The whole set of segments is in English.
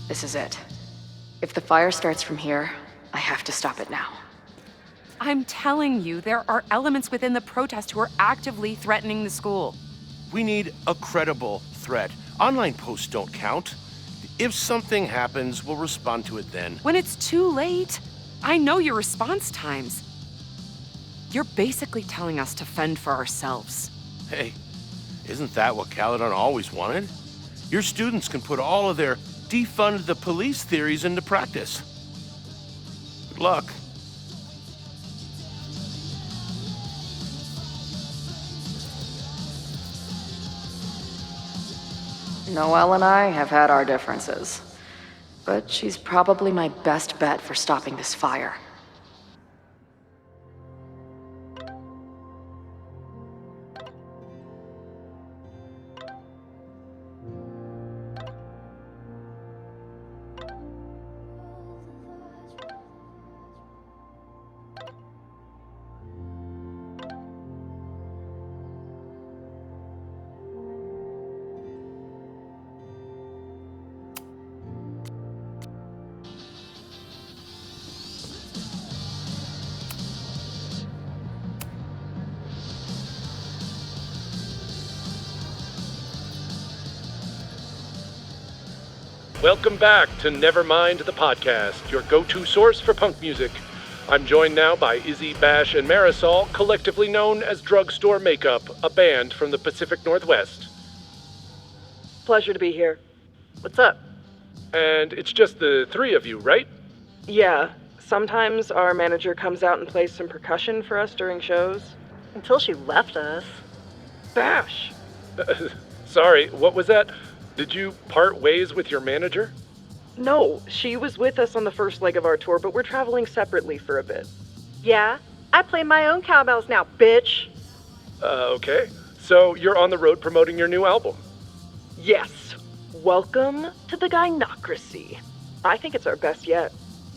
This is it. If the fire starts from here, I have to stop it now. I'm telling you, there are elements within the protest who are actively threatening the school. We need a credible threat. Online posts don't count. If something happens, we'll respond to it then. When it's too late, I know your response times. You're basically telling us to fend for ourselves. Hey, isn't that what Caledon always wanted? Your students can put all of their defund the police theories into practice. Good luck. Noelle and I have had our differences, but she's probably my best bet for stopping this fire. Welcome back to Nevermind the Podcast, your go-to source for punk music. I'm joined now by Izzy, Bash, and Marisol, collectively known as Drugstore Makeup, a band from the Pacific Northwest. Pleasure to be here. What's up? And it's just the three of you, right? Yeah, sometimes our manager comes out and plays some percussion for us during shows. Until she left us. Bash! Sorry, what was that? Did you part ways with your manager? No, she was with us on the first leg of our tour, but we're traveling separately for a bit. Yeah, I play my own cowbells now, bitch! Okay. So you're on the road promoting your new album? Yes. Welcome to the Gynocracy. I think it's our best yet.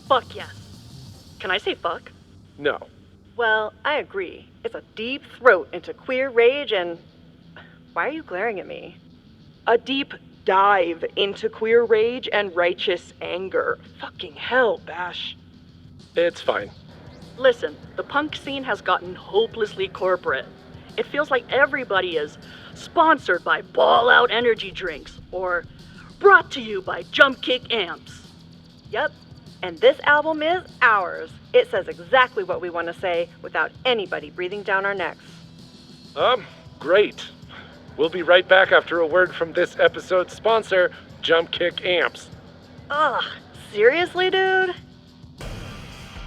Fuck yes. Can I say fuck? No. Well, I agree. It's a deep throat into queer rage and... Why are you glaring at me? A deep dive into queer rage and righteous anger. Fucking hell, Bash. It's fine. Listen, the punk scene has gotten hopelessly corporate. It feels like everybody is sponsored by Ball Out energy drinks or brought to you by Jump Kick amps. Yep, and this album is ours. It says exactly what we want to say without anybody breathing down our necks. Great. We'll be right back after a word from this episode's sponsor, Jump Kick Amps. Ugh, seriously, dude?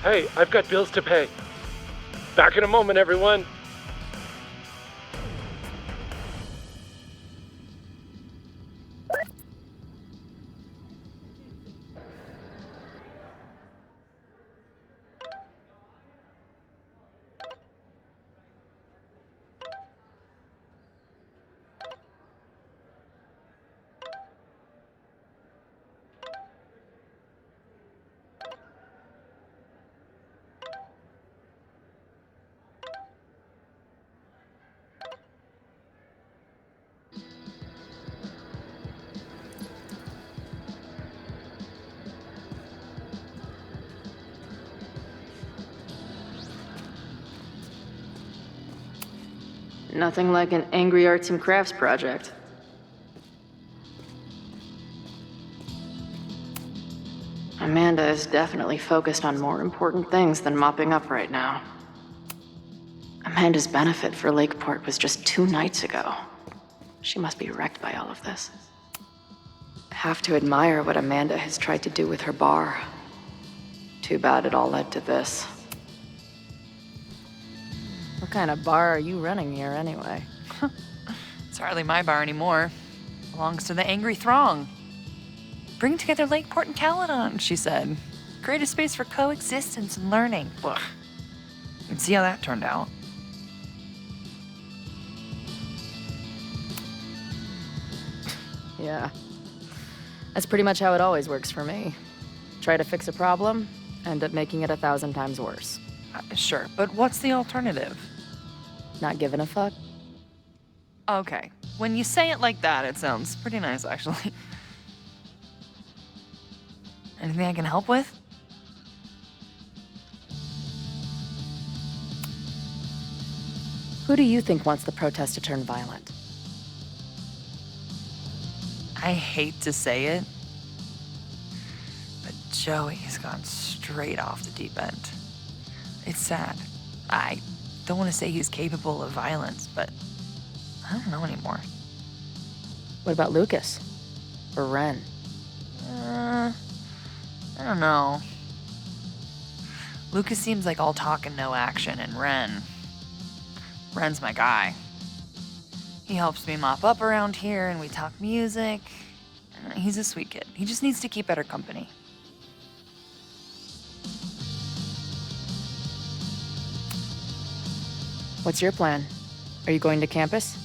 Hey, I've got bills to pay. Back in a moment, everyone. Nothing like an angry arts and crafts project. Amanda is definitely focused on more important things than mopping up right now. Amanda's benefit for Lakeport was just 2 nights ago. She must be wrecked by all of this. I have to admire what Amanda has tried to do with her bar. Too bad it all led to this. What kind of bar are you running here, anyway? It's hardly my bar anymore. Belongs to the Angry Throng. Bring together Lakeport and Caledon, she said. Create a space for coexistence and learning. Ugh. You can see how that turned out. Yeah. That's pretty much how it always works for me. Try to fix a problem, end up making it 1,000 times worse. Sure, but what's the alternative? Not giving a fuck? Okay. When you say it like that, it sounds pretty nice, actually. Anything I can help with? Who do you think wants the protest to turn violent? I hate to say it, but Joey's gone straight off the deep end. It's sad. I don't want to say he's capable of violence, but I don't know anymore. What about Lucas? Or Ren? I don't know. Lucas seems like all talk and no action, and Ren's my guy. He helps me mop up around here, and we talk music. He's a sweet kid. He just needs to keep better company. What's your plan? Are you going to campus?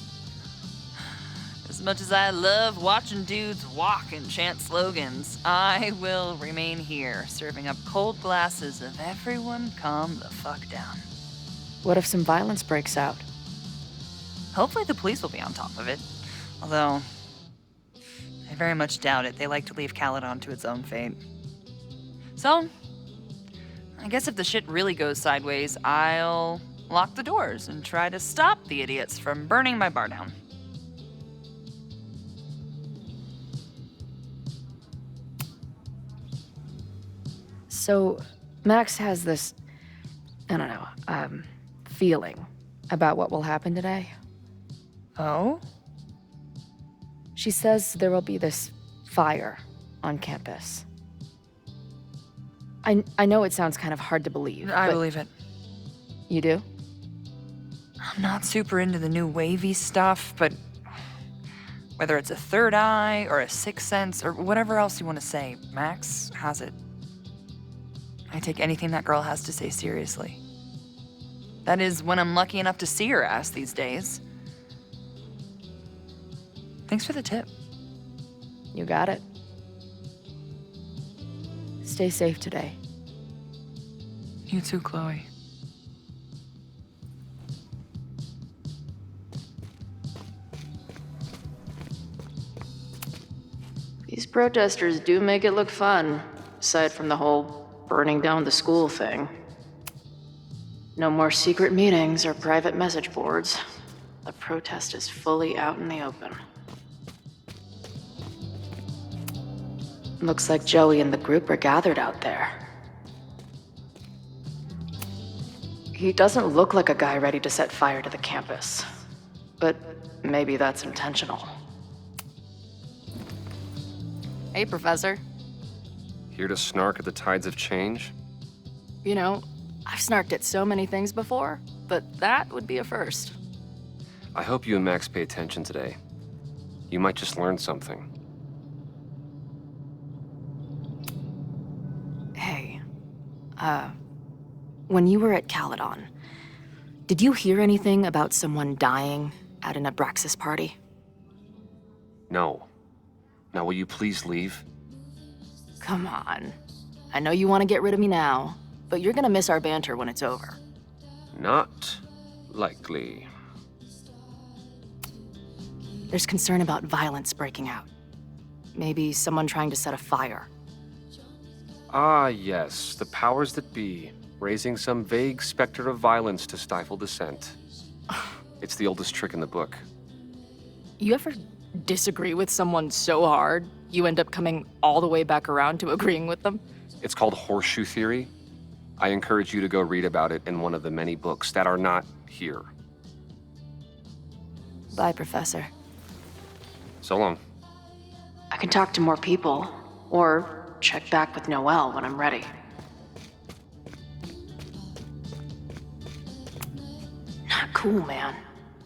As much as I love watching dudes walk and chant slogans, I will remain here, serving up cold glasses of everyone calm the fuck down. What if some violence breaks out? Hopefully the police will be on top of it. Although, I very much doubt it. They like to leave Caledon to its own fate. So, I guess if the shit really goes sideways, I'll lock the doors and try to stop the idiots from burning my bar down. So, Max has this, I don't know, feeling about what will happen today. Oh? She says there will be this fire on campus. I know it sounds kind of hard to believe. I but believe it. You do? I'm not super into the new wavy stuff, but whether it's a third eye or a sixth sense or whatever else you want to say, Max has it. I take anything that girl has to say seriously. That is when I'm lucky enough to see her ass these days. Thanks for the tip. You got it. Stay safe today. You too, Chloe. These protesters do make it look fun, aside from the whole burning down the school thing. No more secret meetings or private message boards. The protest is fully out in the open. Looks like Joey and the group are gathered out there. He doesn't look like a guy ready to set fire to the campus. But maybe that's intentional. Hey, Professor. Here to snark at the tides of change? You know, I've snarked at so many things before, but that would be a first. I hope you and Max pay attention today. You might just learn something. Hey, when you were at Caledon, did you hear anything about someone dying at an Abraxas party? No. Now will you please leave? Come on. I know you want to get rid of me now, but you're gonna miss our banter when it's over. Not likely. There's concern about violence breaking out. Maybe someone trying to set a fire. Ah, yes, the powers that be, raising some vague specter of violence to stifle dissent. It's the oldest trick in the book. You ever disagree with someone so hard, you end up coming all the way back around to agreeing with them? It's called horseshoe theory. I encourage you to go read about it in one of the many books that are not here. Bye, Professor. So long. I can talk to more people, or check back with Noelle when I'm ready. Not cool, man.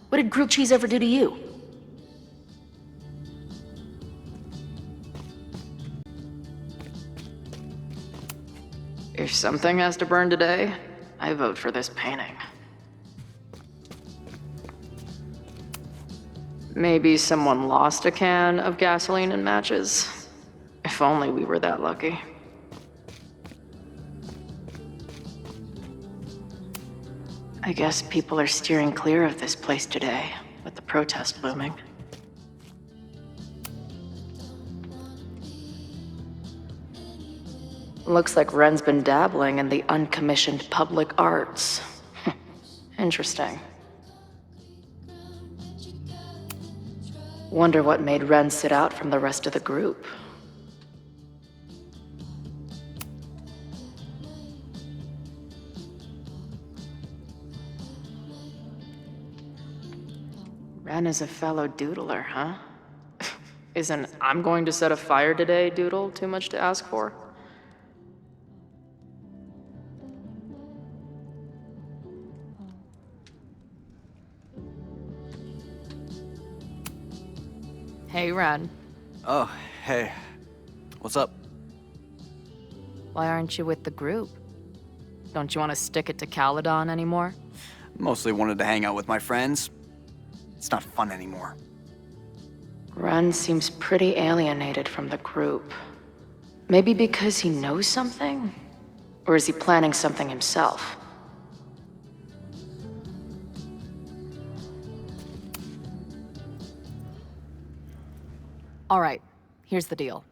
What did grilled cheese ever do to you? If something has to burn today, I vote for this painting. Maybe someone lost a can of gasoline and matches. If only we were that lucky. I guess people are steering clear of this place today, with the protest looming. Looks like Ren's been dabbling in the uncommissioned public arts. Interesting. Wonder what made Ren sit out from the rest of the group. Ren is a fellow doodler, huh? Isn't "I'm going to set a fire today" doodle too much to ask for? Hey, Ren. Oh, hey. What's up? Why aren't you with the group? Don't you want to stick it to Caledon anymore? Mostly wanted to hang out with my friends. It's not fun anymore. Ren seems pretty alienated from the group. Maybe because he knows something? Or is he planning something himself? All right, here's the deal.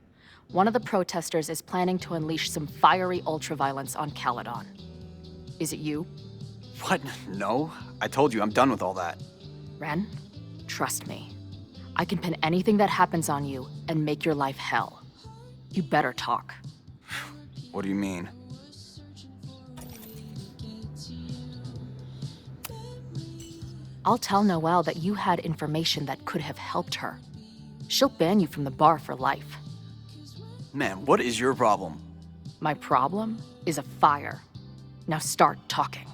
One of the protesters is planning to unleash some fiery ultraviolence on Caledon. Is it you? What? No. I told you, I'm done with all that. Ren, trust me. I can pin anything that happens on you and make your life hell. You better talk. What do you mean? I'll tell Noelle that you had information that could have helped her. She'll ban you from the bar for life. Man, what is your problem? My problem is a fire. Now start talking.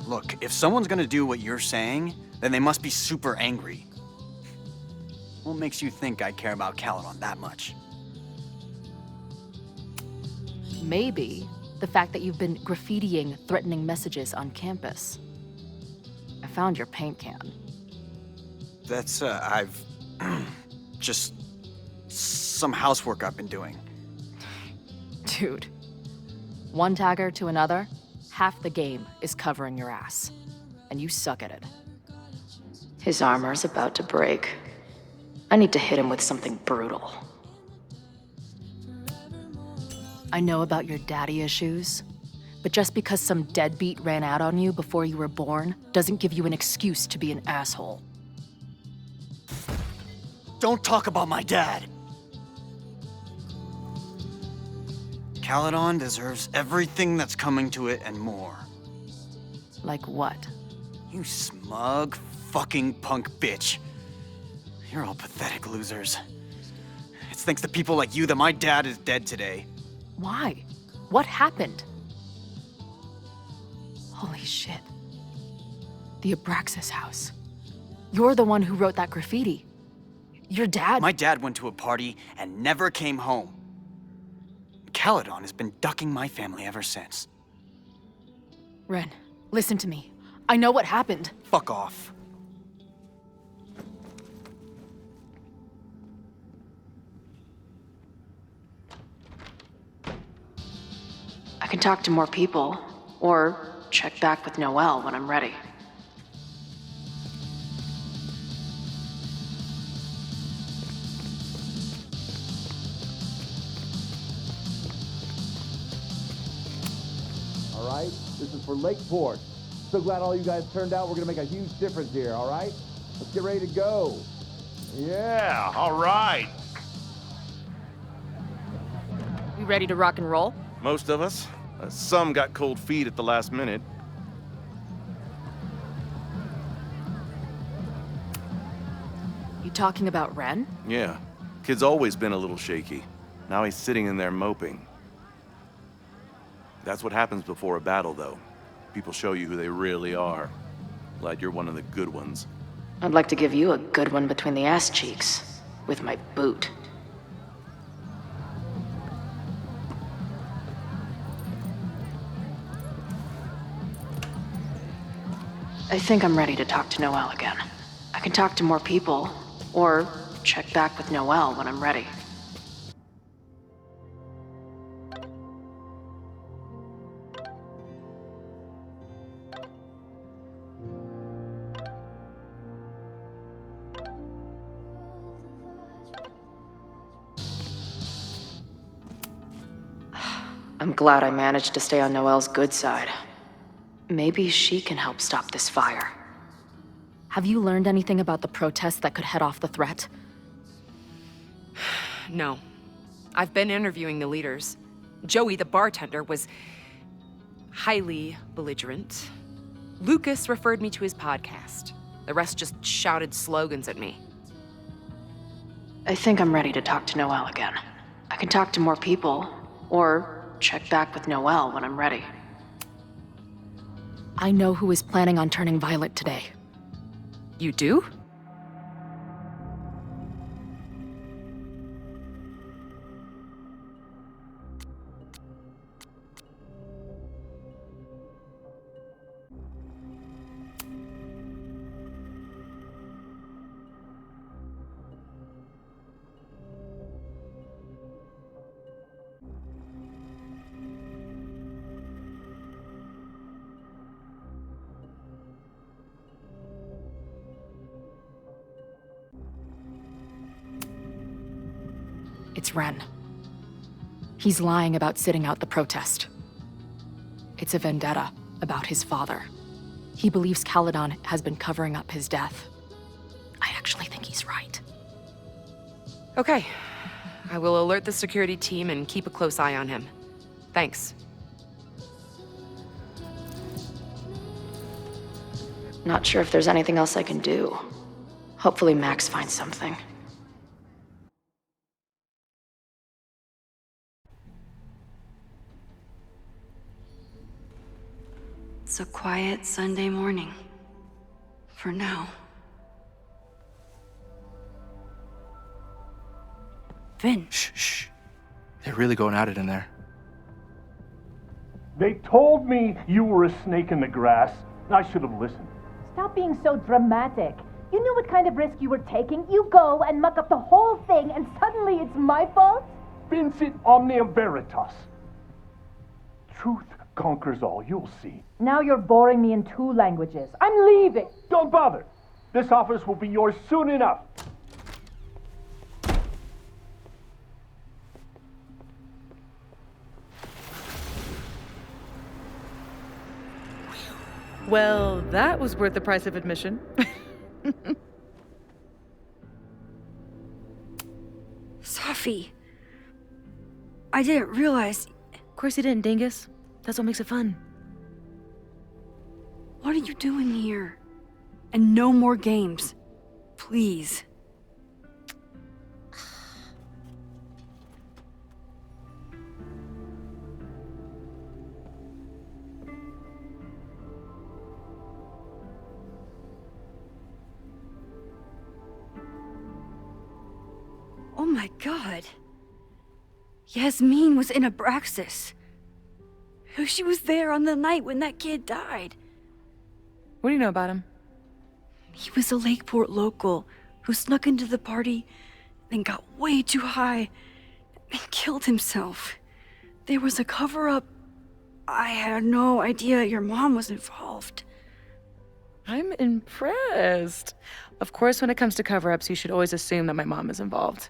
Look, if someone's gonna do what you're saying, then they must be super angry. What makes you think I care about Caledon that much? Maybe the fact that you've been graffitiing threatening messages on campus. I found your paint can. That's, I've... just... some housework I've been doing. Dude, one tagger to another, half the game is covering your ass. And you suck at it. His armor's about to break. I need to hit him with something brutal. I know about your daddy issues, but just because some deadbeat ran out on you before you were born doesn't give you an excuse to be an asshole. Don't talk about my dad! Caledon deserves everything that's coming to it and more. Like what? You smug, fucking punk bitch. You're all pathetic losers. It's thanks to people like you that my dad is dead today. Why? What happened? Holy shit. The Abraxas house. You're the one who wrote that graffiti. Your dad— My dad went to a party and never came home. Caledon has been ducking my family ever since. Ren, listen to me. I know what happened. Fuck off. I can talk to more people, or check back with Noelle when I'm ready. All right, this is for Lakeport. So glad all you guys turned out. We're gonna make a huge difference here, all right? Let's get ready to go. Yeah, all right. You ready to rock and roll? Most of us. Some got cold feet at the last minute. You talking about Ren? Yeah. Kid's always been a little shaky. Now he's sitting in there moping. That's what happens before a battle, though. People show you who they really are. Glad you're one of the good ones. I'd like to give you a good one between the ass cheeks, with my boot. I think I'm ready to talk to Noelle again. I can talk to more people, or check back with Noelle when I'm ready. I'm glad I managed to stay on Noelle's good side. Maybe she can help stop this fire. Have you learned anything about the protests that could head off the threat? No. I've been interviewing the leaders. Joey, the bartender, was highly belligerent. Lucas referred me to his podcast. The rest just shouted slogans at me. I think I'm ready to talk to Noelle again. I can talk to more people, or check back with Noelle when I'm ready. I know who is planning on turning violent today. You do? It's Ren. He's lying about sitting out the protest. It's a vendetta about his father. He believes Caledon has been covering up his death. I actually think he's right. Okay. I will alert the security team and keep a close eye on him. Thanks. Not sure if there's anything else I can do. Hopefully Max finds something. It's a quiet Sunday morning. For now. Vin. Shh. They're really going at it in there. They told me you were a snake in the grass. I should have listened. Stop being so dramatic. You knew what kind of risk you were taking. You go and muck up the whole thing, and suddenly it's my fault? Vincit omnia veritas. Truth conquers all, you'll see. Now you're boring me in 2 languages. I'm leaving. Don't bother. This office will be yours soon enough. Well, that was worth the price of admission. Safi. I didn't realize... Of course you didn't, Dingus. That's what makes it fun. What are you doing here? And no more games. Please. Oh my god. Yasmin was in Abraxas. She was there on the night when that kid died. What do you know about him? He was a Lakeport local who snuck into the party, then got way too high and killed himself. There was a cover-up. I had no idea your mom was involved. I'm impressed. Of course, when it comes to cover-ups, you should always assume that my mom is involved.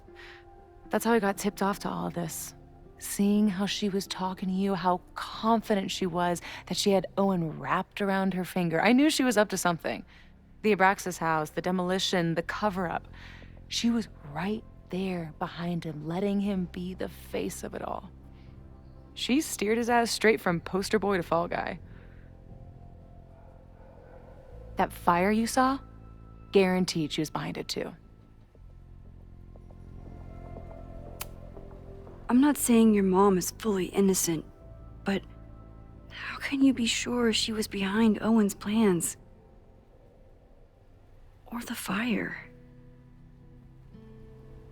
That's how I got tipped off to all this. Seeing how she was talking to you, how confident she was that she had Owen wrapped around her finger. I knew she was up to something. The Abraxas house, the demolition, the cover-up. She was right there behind him, letting him be the face of it all. She steered his ass straight from poster boy to fall guy. That fire you saw? Guaranteed she was behind it too. I'm not saying your mom is fully innocent, but how can you be sure she was behind Owen's plans? Or the fire?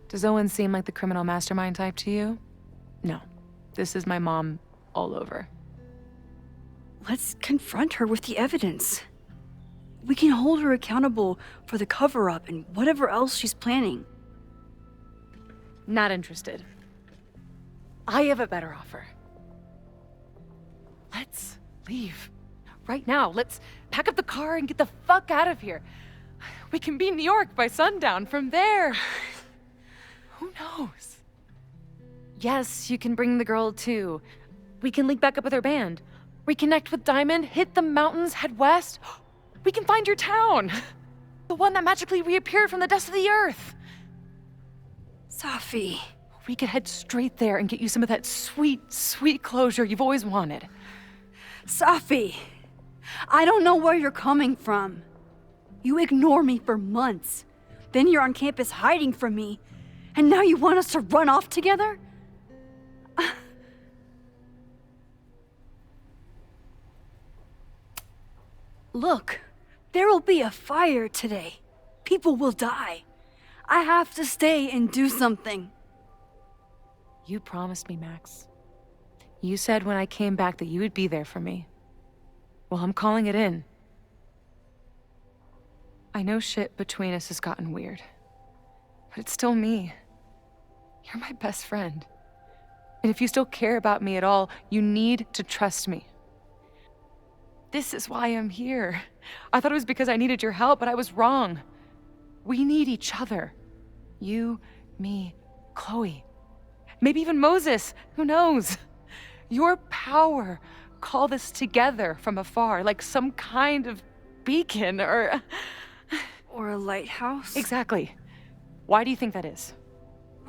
Does Owen seem like the criminal mastermind type to you? No. This is my mom all over. Let's confront her with the evidence. We can hold her accountable for the cover-up and whatever else she's planning. Not interested. I have a better offer. Let's leave. Right now. Let's pack up the car and get the fuck out of here. We can be in New York by sundown. From there, who knows? Yes, you can bring the girl too. We can link back up with our band. Reconnect with Diamond, hit the mountains, head west. We can find your town. The one that magically reappeared from the dust of the earth. Safi. We could head straight there and get you some of that sweet, sweet closure you've always wanted. Safi, I don't know where you're coming from. You ignore me for months. Then you're on campus hiding from me. And now you want us to run off together? Look, there will be a fire today. People will die. I have to stay and do something. You promised me, Max. You said when I came back that you would be there for me. Well, I'm calling it in. I know shit between us has gotten weird, but it's still me. You're my best friend. And if you still care about me at all, you need to trust me. This is why I'm here. I thought it was because I needed your help, but I was wrong. We need each other. You, me, Chloe. Maybe even Moses. Who knows? Your power called us together from afar, like some kind of beacon or a lighthouse? Exactly. Why do you think that is?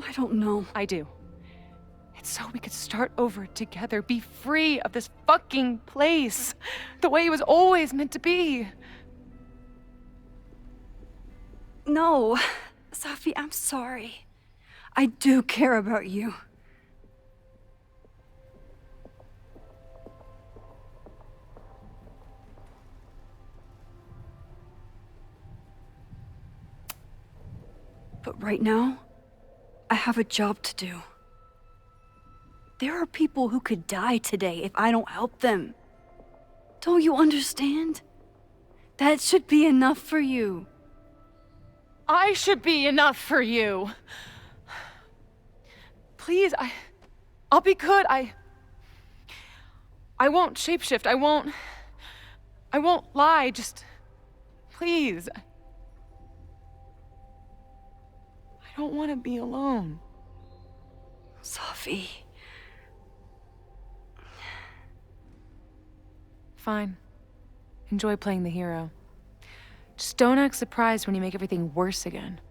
I don't know. I do. It's so we could start over together, be free of this fucking place, the way it was always meant to be. No, Safi, I'm sorry. I do care about you. But right now, I have a job to do. There are people who could die today if I don't help them. Don't you understand? That should be enough for you. I should be enough for you. Please, I'll be good. I won't shapeshift. I won't lie. Just, please. I don't want to be alone. Safi. Fine. Enjoy playing the hero. Just don't act surprised when you make everything worse again.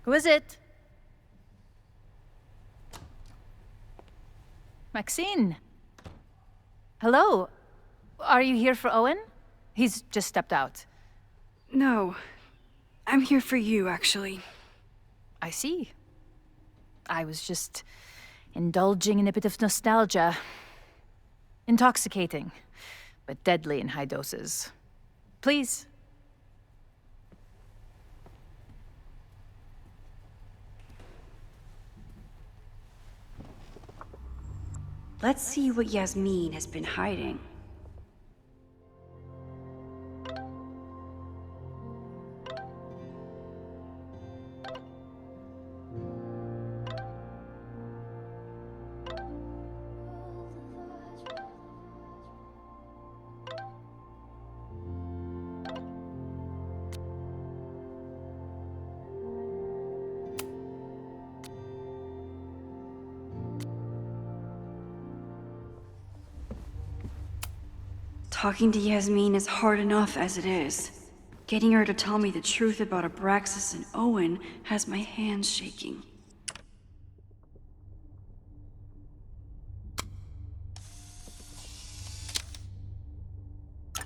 Who is it? Maxine. Hello. Are you here for Owen? He's just stepped out. No. I'm here for you, actually. I see. I was just indulging in a bit of nostalgia. Intoxicating, but deadly in high doses. Please. Let's see what Yasmin has been hiding. Talking to Yasmin is hard enough as it is. Getting her to tell me the truth about Abraxas and Owen has my hands shaking.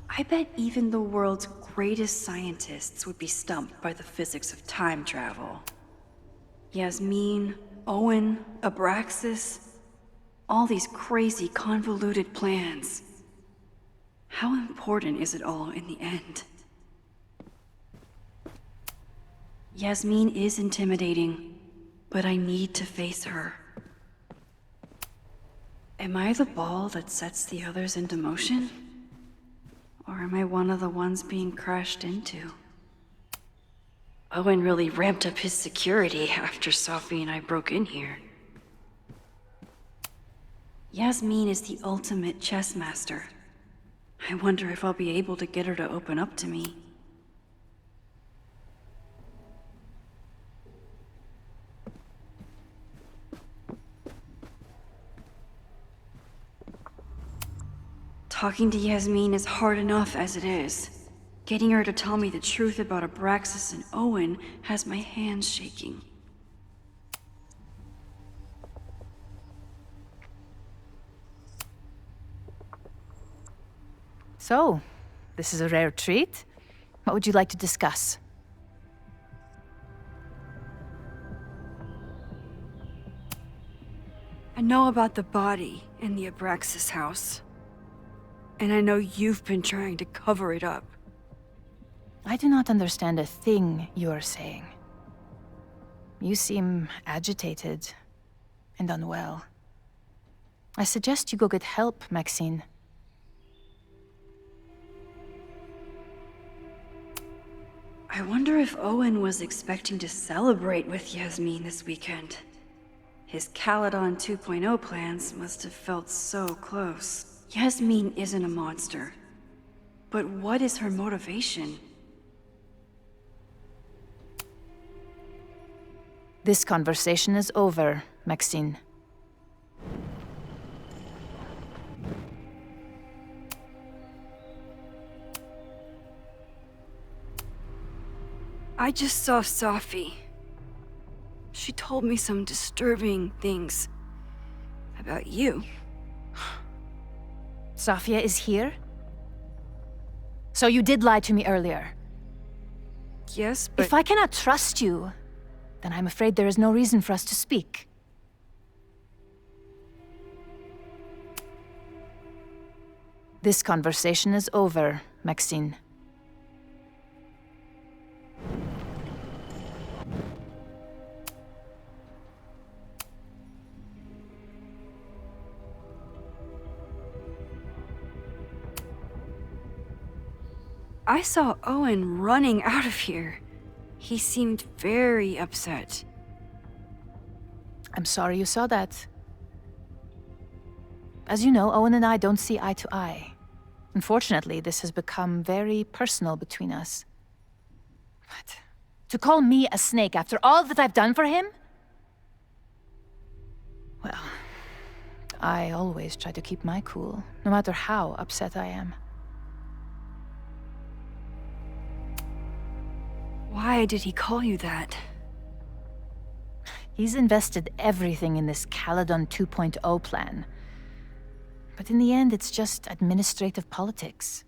I bet even the world's greatest scientists would be stumped by the physics of time travel. Yasmin, Owen, Abraxas, all these crazy, convoluted plans. How important is it all in the end? Yasmin is intimidating, but I need to face her. Am I the ball that sets the others into motion? Or am I one of the ones being crashed into? Owen really ramped up his security after Safi and I broke in here. Yasmin is the ultimate chess master. I wonder if I'll be able to get her to open up to me. Talking to Yasmin is hard enough as it is. Getting her to tell me the truth about Abraxas and Owen has my hands shaking. So, this is a rare treat. What would you like to discuss? I know about the body in the Abraxas house. And I know you've been trying to cover it up. I do not understand a thing you are saying. You seem agitated and unwell. I suggest you go get help, Maxine. I wonder if Owen was expecting to celebrate with Yasmin this weekend. His Caledon 2.0 plans must have felt so close. Yasmin isn't a monster. But what is her motivation? This conversation is over, Maxine. I just saw Safi. She told me some disturbing things about you. Safia is here? So you did lie to me earlier? Yes, but... If I cannot trust you, then I'm afraid there is no reason for us to speak. This conversation is over, Maxine. I saw Owen running out of here. He seemed very upset. I'm sorry you saw that. As you know, Owen and I don't see eye to eye. Unfortunately, this has become very personal between us. But to call me a snake after all that I've done for him? Well, I always try to keep my cool, no matter how upset I am. Why did he call you that? He's invested everything in this Caledon 2.0 plan. But in the end, it's just administrative politics.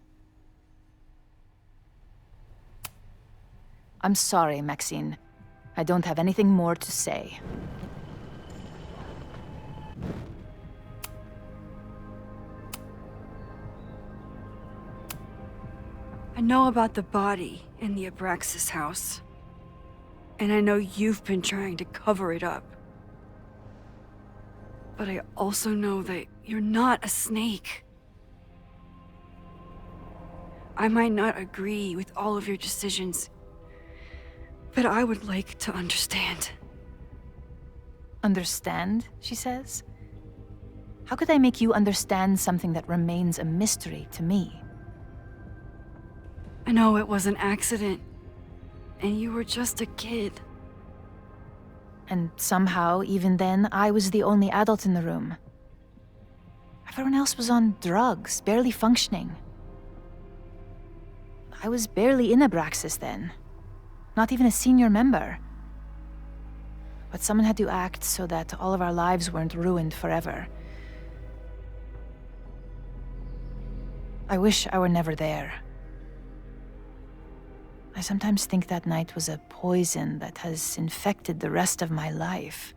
I'm sorry, Maxine. I don't have anything more to say. I know about the body in the Abraxas house. And I know you've been trying to cover it up. But I also know that you're not a snake. I might not agree with all of your decisions, but I would like to understand. Understand, she says? How could I make you understand something that remains a mystery to me? I know it was an accident, and you were just a kid. And somehow, even then, I was the only adult in the room. Everyone else was on drugs, barely functioning. I was barely in Abraxas then. Not even a senior member. But someone had to act so that all of our lives weren't ruined forever. I wish I were never there. I sometimes think that night was a poison that has infected the rest of my life.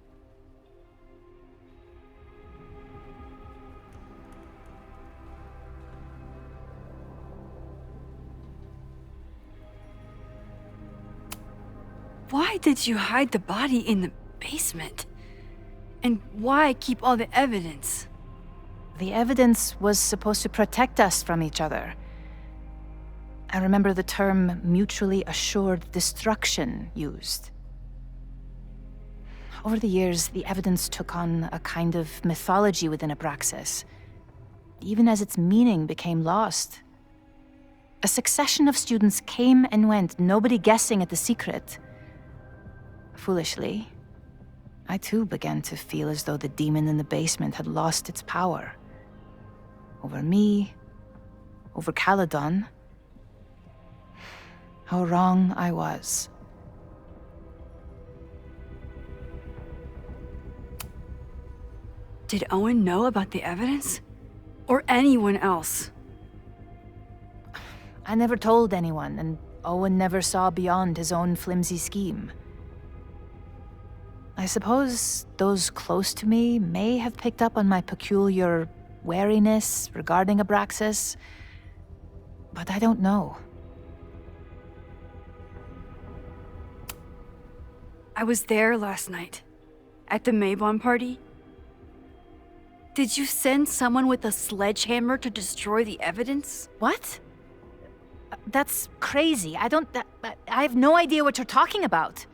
Why did you hide the body in the basement? And why keep all the evidence? The evidence was supposed to protect us from each other. I remember the term mutually assured destruction used. Over the years, the evidence took on a kind of mythology within Abraxas, even as its meaning became lost A succession of students came and went, nobody guessing at the secret. Foolishly, I too began to feel as though the demon in the basement had lost its power. Over me, over Caledon. How wrong I was. Did Owen know about the evidence? Or anyone else? I never told anyone, and Owen never saw beyond his own flimsy scheme. I suppose those close to me may have picked up on my peculiar wariness regarding Abraxas, but I don't know. I was there last night, at the Maybon party. Did you send someone with a sledgehammer to destroy the evidence? What? That's crazy. I have no idea what you're talking about.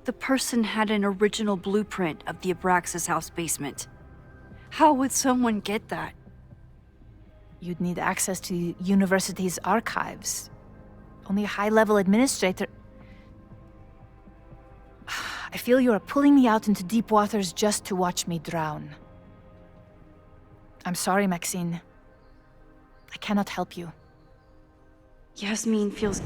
The person had an original blueprint of the Abraxas house basement. How would someone get that? You'd need access to the university's archives. Only a high-level administrator... I feel you are pulling me out into deep waters just to watch me drown. I'm sorry, Maxine. I cannot help you. Yasmin feels...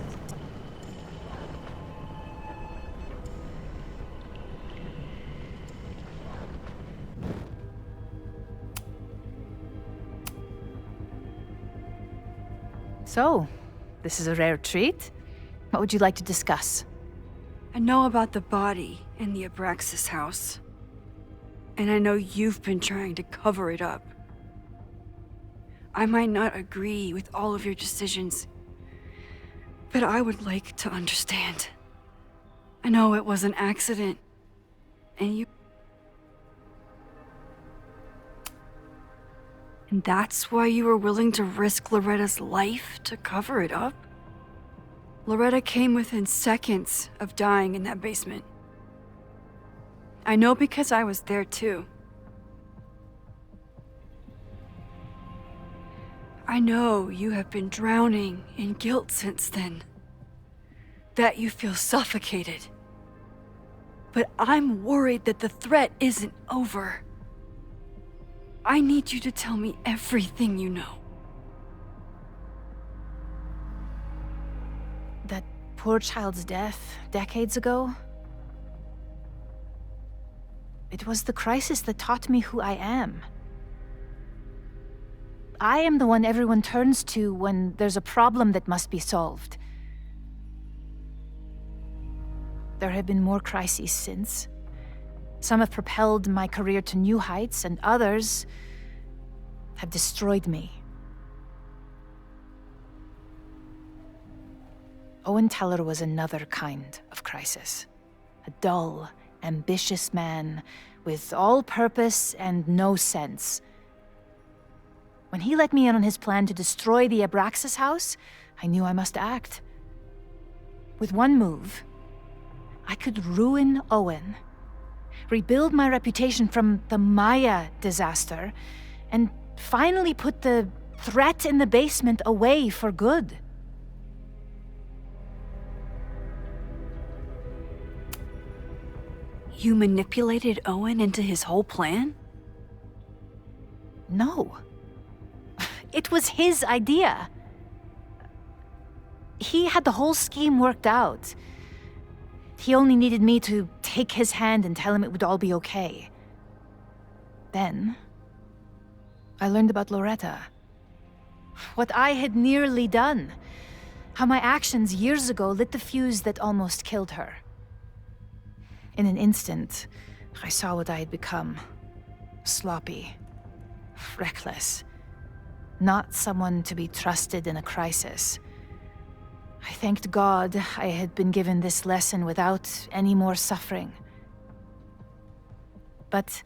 So, this is a rare treat. What would you like to discuss? I know about the body in the Abraxas house. And I know you've been trying to cover it up. I might not agree with all of your decisions, but I would like to understand. I know it was an accident, and you... And that's why you were willing to risk Loretta's life to cover it up? Loretta came within seconds of dying in that basement. I know because I was there too. I know you have been drowning in guilt since then. That you feel suffocated. But I'm worried that the threat isn't over. I need you to tell me everything you know. That poor child's death decades ago? It was the crisis that taught me who I am. I am the one everyone turns to when there's a problem that must be solved. There have been more crises since. Some have propelled my career to new heights, and others have destroyed me. Owen Teller was another kind of crisis. A dull, ambitious man with all purpose and no sense. When he let me in on his plan to destroy the Abraxas house, I knew I must act. With one move, I could ruin Owen, rebuild my reputation from the Maya disaster, and finally put the threat in the basement away for good. You manipulated Owen into his whole plan? No. It was his idea. He had the whole scheme worked out. He only needed me to take his hand and tell him it would all be okay. Then, I learned about Loretta. What I had nearly done. How my actions years ago lit the fuse that almost killed her. In an instant, I saw what I had become. Sloppy. Reckless. Not someone to be trusted in a crisis. I thanked God I had been given this lesson without any more suffering. But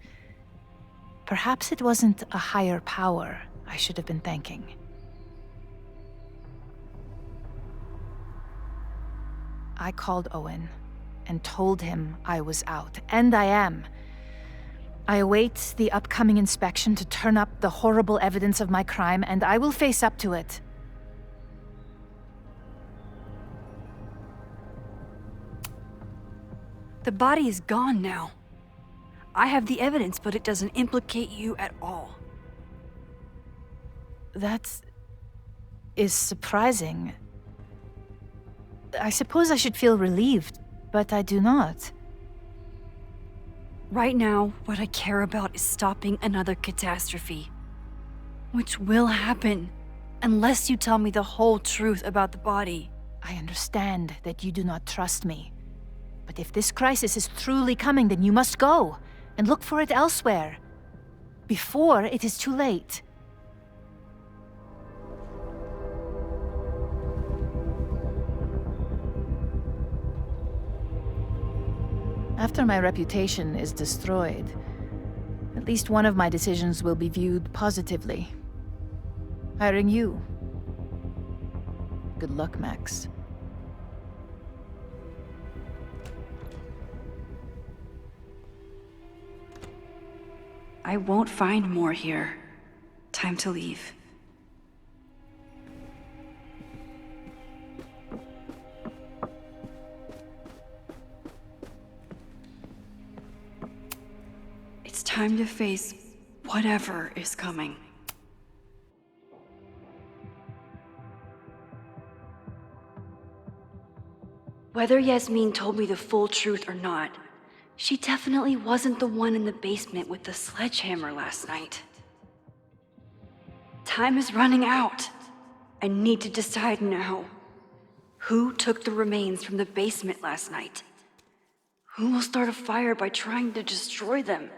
perhaps it wasn't a higher power I should have been thanking. I called Owen and told him I was out, and I am. I await the upcoming inspection to turn up the horrible evidence of my crime, and I will face up to it. The body is gone now. I have the evidence, but it doesn't implicate you at all. That is surprising. I suppose I should feel relieved, but I do not. Right now, what I care about is stopping another catastrophe. Which will happen, unless you tell me the whole truth about the body. I understand that you do not trust me. But if this crisis is truly coming, then you must go and look for it elsewhere. Before it is too late. After my reputation is destroyed, at least one of my decisions will be viewed positively. Hiring you. Good luck, Max. I won't find more here. Time to leave. It's time to face whatever is coming. Whether Yasmin told me the full truth or not, she definitely wasn't the one in the basement with the sledgehammer last night. Time is running out. I need to decide now. Who took the remains from the basement last night? Who will start a fire by trying to destroy them?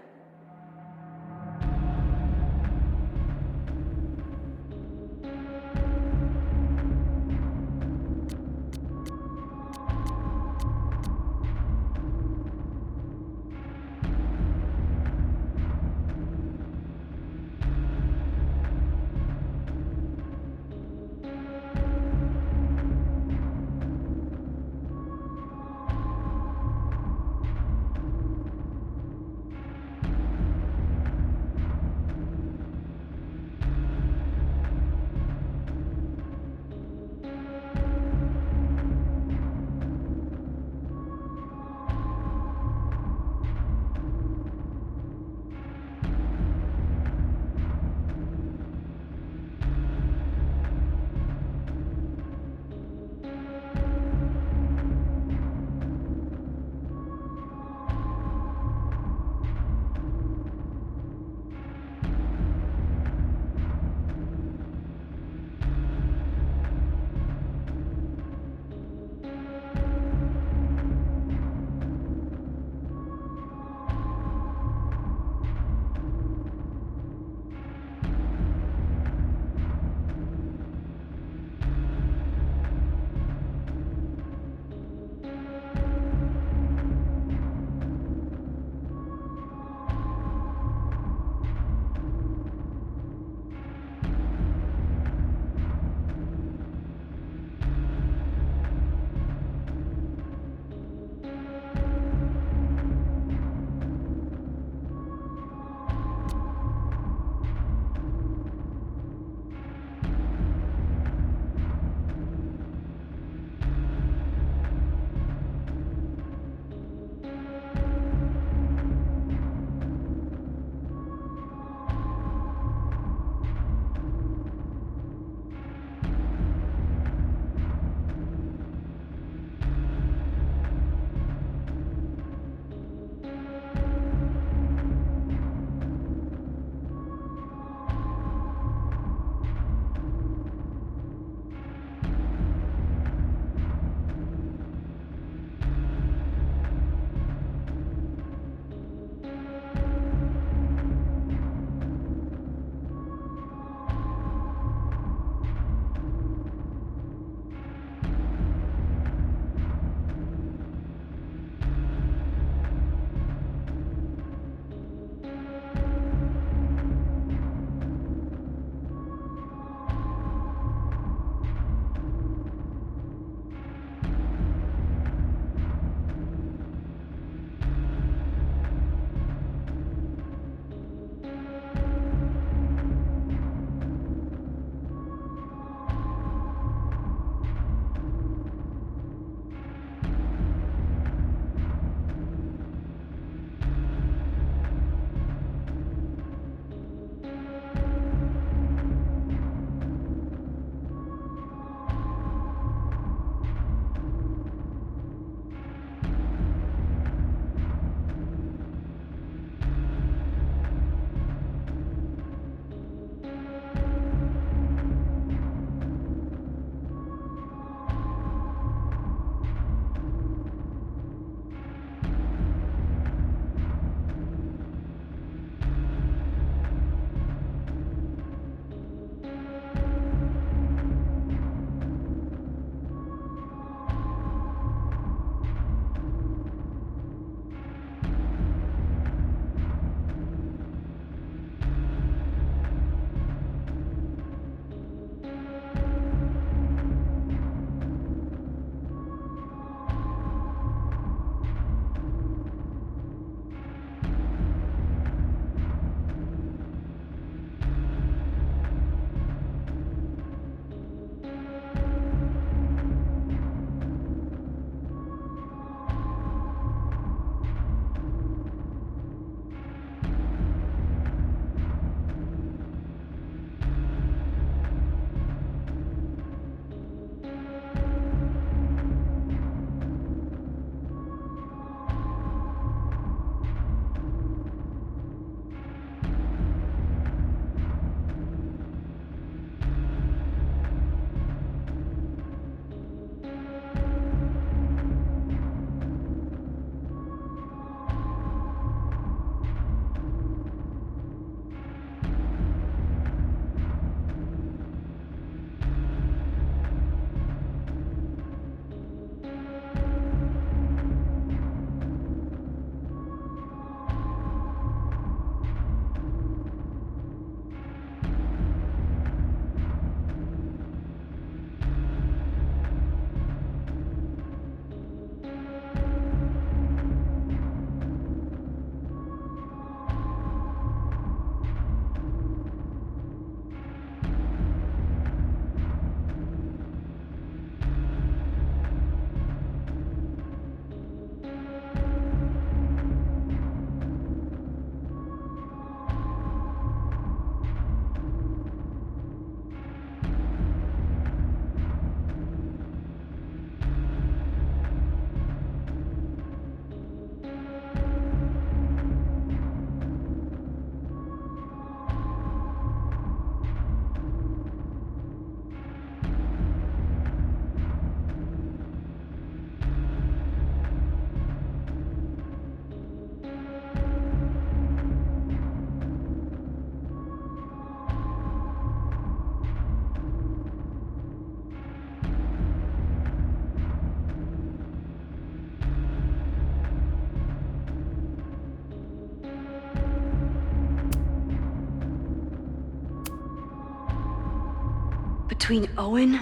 between Owen,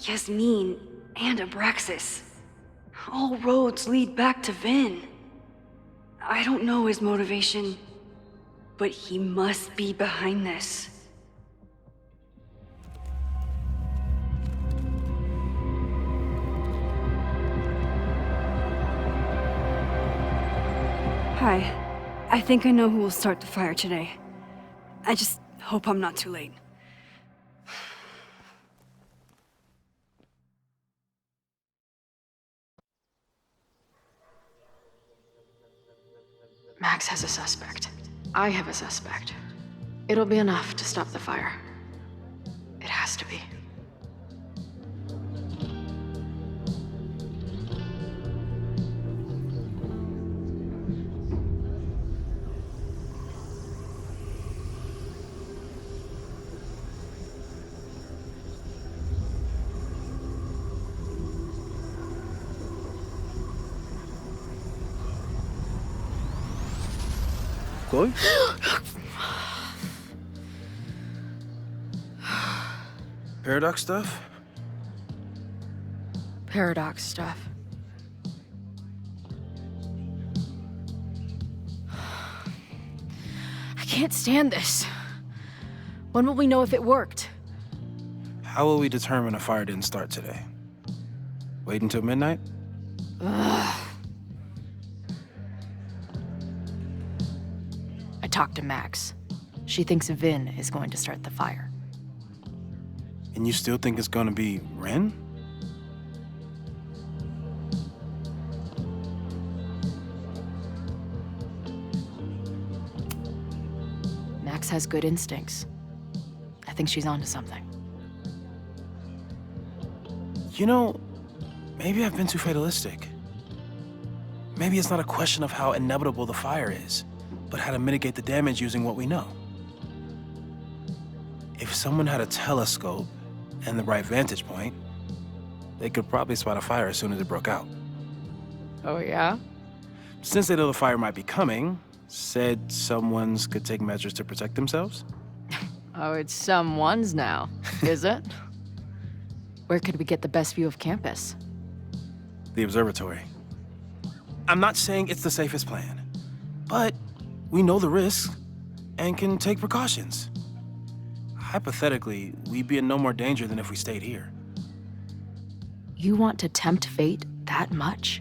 Yasmin, and Abraxas. All roads lead back to Vin. I don't know his motivation, but he must be behind this. Hi. I think I know who will start the fire today. I just hope I'm not too late. Max has a suspect. I have a suspect. It'll be enough to stop the fire. It has to be. Chloe? Paradox stuff? Paradox stuff. I can't stand this. When will we know if it worked? How will we determine a fire didn't start today? Wait until midnight? Ugh. I talked to Max. She thinks Vin is going to start the fire. And you still think it's gonna be Ren? Max has good instincts. I think she's onto something. You know, maybe I've been too fatalistic. Maybe it's not a question of how inevitable the fire is, but how to mitigate the damage using what we know. If someone had a telescope and the right vantage point, they could probably spot a fire as soon as it broke out. Oh, yeah? Since they know the fire might be coming, said someone's could take measures to protect themselves? Oh, it's someone's now, is it? Where could we get the best view of campus? The observatory. I'm not saying it's the safest plan, but we know the risks and can take precautions. Hypothetically, we'd be in no more danger than if we stayed here. You want to tempt fate that much?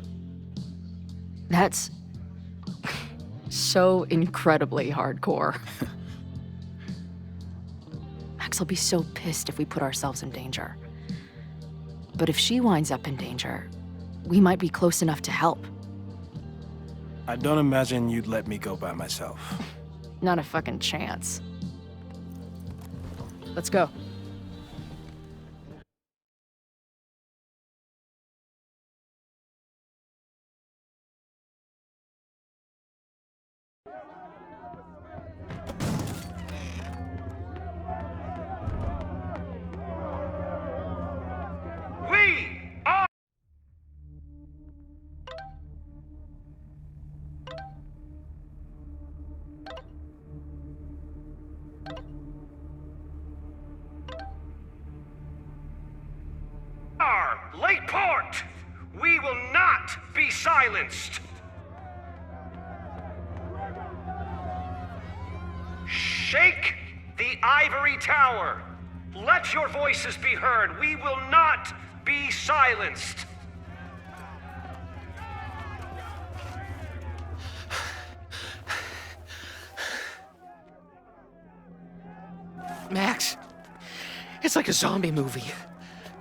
That's so incredibly hardcore. Max will be so pissed if we put ourselves in danger. But if she winds up in danger, we might be close enough to help. I don't imagine you'd let me go by myself. Not a fucking chance. Let's go. We are... Lakeport! We will not be silenced! Shake the ivory tower! Let your voices be heard! We will not be silenced! Max, it's like a zombie movie.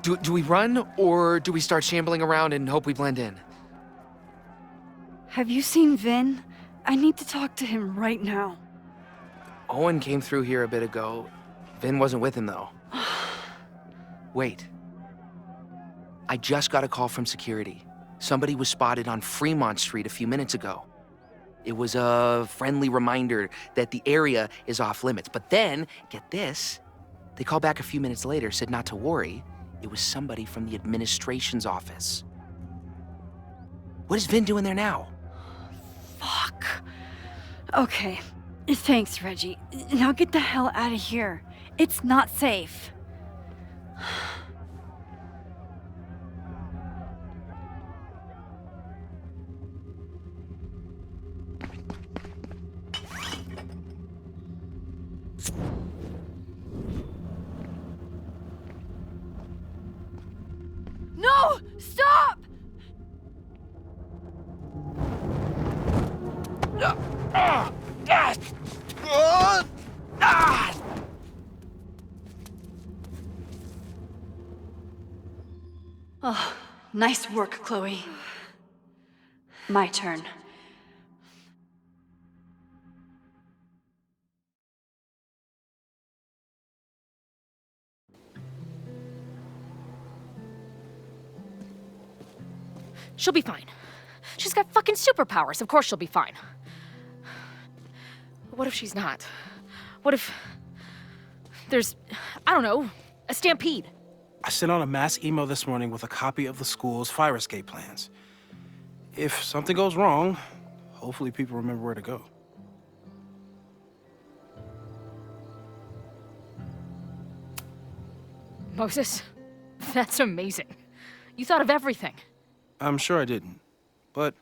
Do we run, or do we start shambling around and hope we blend in? Have you seen Vin? I need to talk to him right now. Owen came through here a bit ago. Vin wasn't with him, though. Wait. I just got a call from security. Somebody was spotted on Fremont Street a few minutes ago. It was a friendly reminder that the area is off limits. But then, get this, they called back a few minutes later, said not to worry. It was somebody from the administration's office. What is Vin doing there now? Fuck. Okay. Thanks, Reggie. Now get the hell out of here. It's not safe. No! Stop! Oh, nice work, Chloe. My turn. She'll be fine. She's got fucking superpowers. Of course she'll be fine. What if she's not? What if there's, I don't know, a stampede? I sent out a mass email this morning with a copy of the school's fire escape plans. If something goes wrong, hopefully people remember where to go. Moses, that's amazing. You thought of everything. I'm sure I didn't, but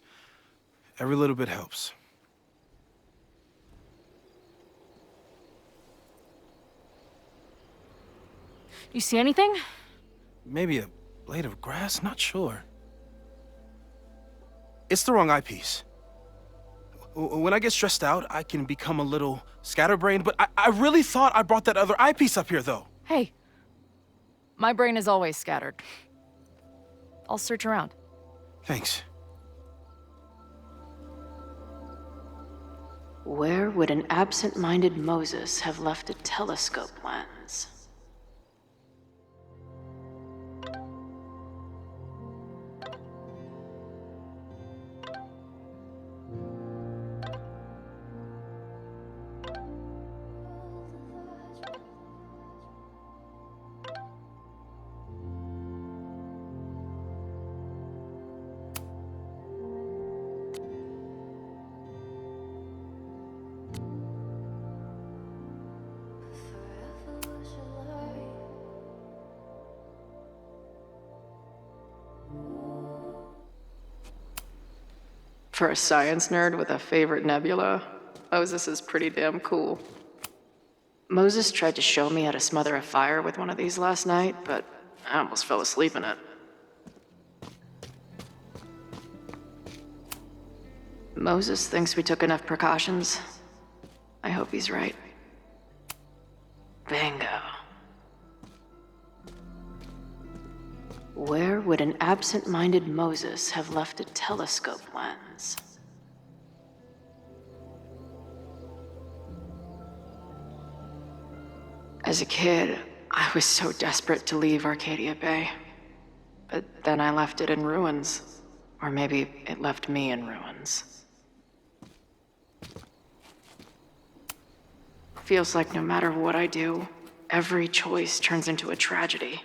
every little bit helps. You see anything? Maybe a blade of grass, not sure. It's the wrong eyepiece. When I get stressed out, I can become a little scatterbrained, but I really thought I brought that other eyepiece up here, though. Hey, my brain is always scattered. I'll search around. Thanks. Where would an absent-minded Moses have left a telescope lens? For a science nerd with a favorite nebula, Moses is pretty damn cool. Moses tried to show me how to smother a fire with one of these last night, but I almost fell asleep in it. Moses thinks we took enough precautions. I hope he's right. Bingo. Where would an absent-minded Moses have left a telescope lens? As a kid, I was so desperate to leave Arcadia Bay. But then I left it in ruins. Or maybe it left me in ruins. Feels like no matter what I do, every choice turns into a tragedy.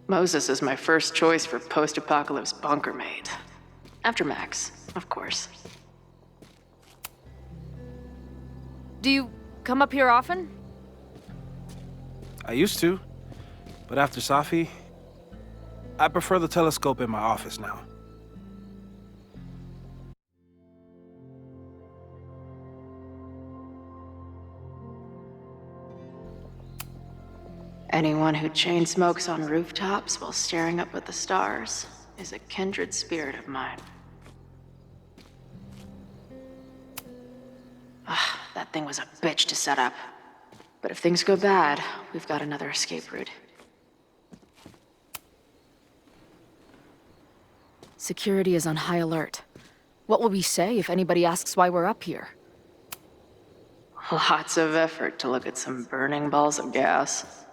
Moses is my first choice for post-apocalypse bunker mate. After Max, of course. Do you come up here often? I used to, but after Safi, I prefer the telescope in my office now. Anyone who chain smokes on rooftops while staring up at the stars is a kindred spirit of mine. That thing was a bitch to set up. But if things go bad, we've got another escape route. Security is on high alert. What will we say if anybody asks why we're up here? Lots of effort to look at some burning balls of gas.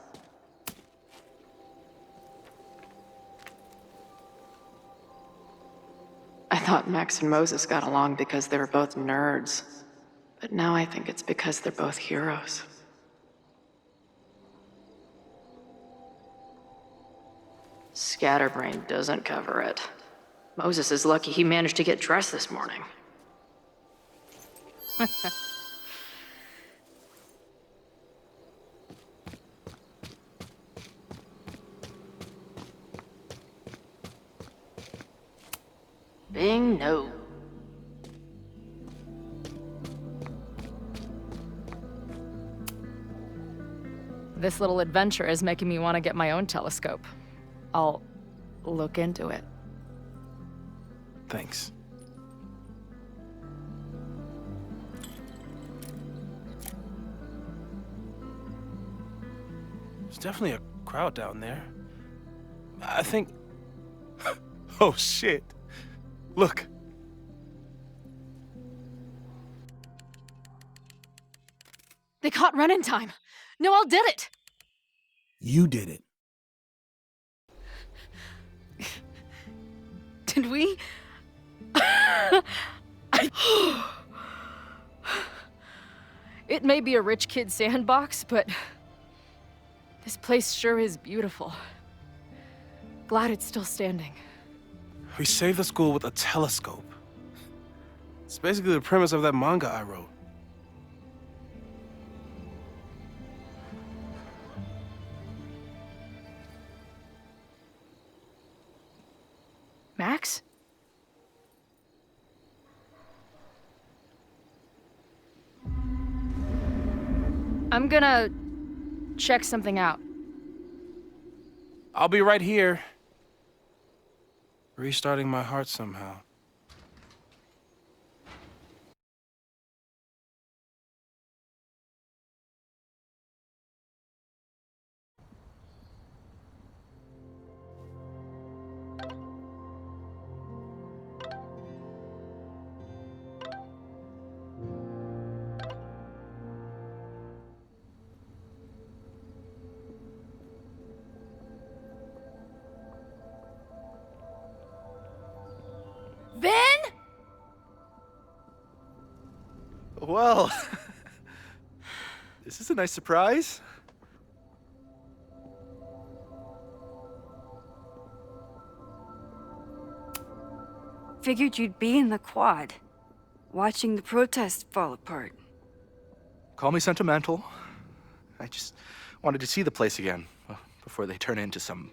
I thought Max and Moses got along because they were both nerds. But now I think it's because they're both heroes. Scatterbrain doesn't cover it. Moses is lucky he managed to get dressed this morning. Bing, no. This little adventure is making me want to get my own telescope. I'll look into it. Thanks. There's definitely a crowd down there. I think... Oh, shit. Look. They caught Ren in time. Noel did it. You did it. Did we? It may be a rich kid's sandbox, but this place sure is beautiful. Glad it's still standing. We saved the school with a telescope. It's basically the premise of that manga I wrote. Max? I'm gonna check something out. I'll be right here. Restarting my heart somehow. Vin? Well, is this a nice surprise? Figured you'd be in the quad, watching the protest fall apart. Call me sentimental. I just wanted to see the place again before they turn into some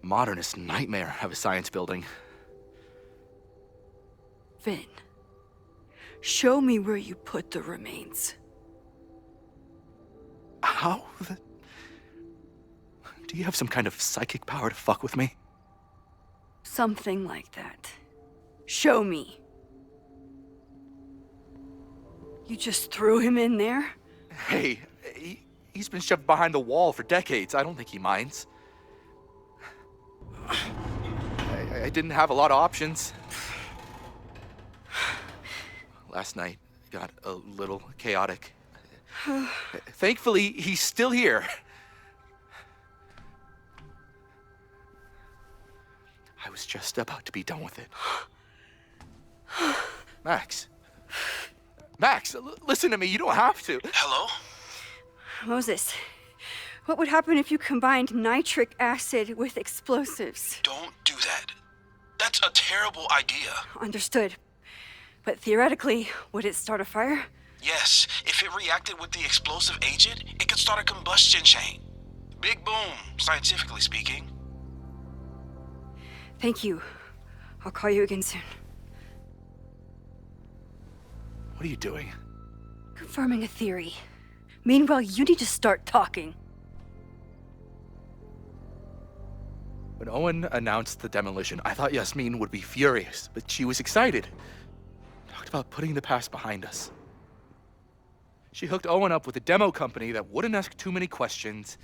modernist nightmare of a science building. Vin, show me where you put the remains. How? Do you have some kind of psychic power to fuck with me? Something like that. Show me. You just threw him in there? Hey, he's been shoved behind the wall for decades. I don't think he minds. I didn't have a lot of options. Last night got a little chaotic. Thankfully, he's still here. I was just about to be done with it. Max. Max, listen to me. You don't have to. Hello? Moses, what would happen if you combined nitric acid with explosives? Don't do that. That's a terrible idea. Understood. But theoretically, would it start a fire? Yes, if it reacted with the explosive agent, it could start a combustion chain. Big boom, scientifically speaking. Thank you. I'll call you again soon. What are you doing? Confirming a theory. Meanwhile, you need to start talking. When Owen announced the demolition, I thought Yasmin would be furious, but she was excited. Talked about putting the past behind us. She hooked Owen up with a demo company that wouldn't ask too many questions.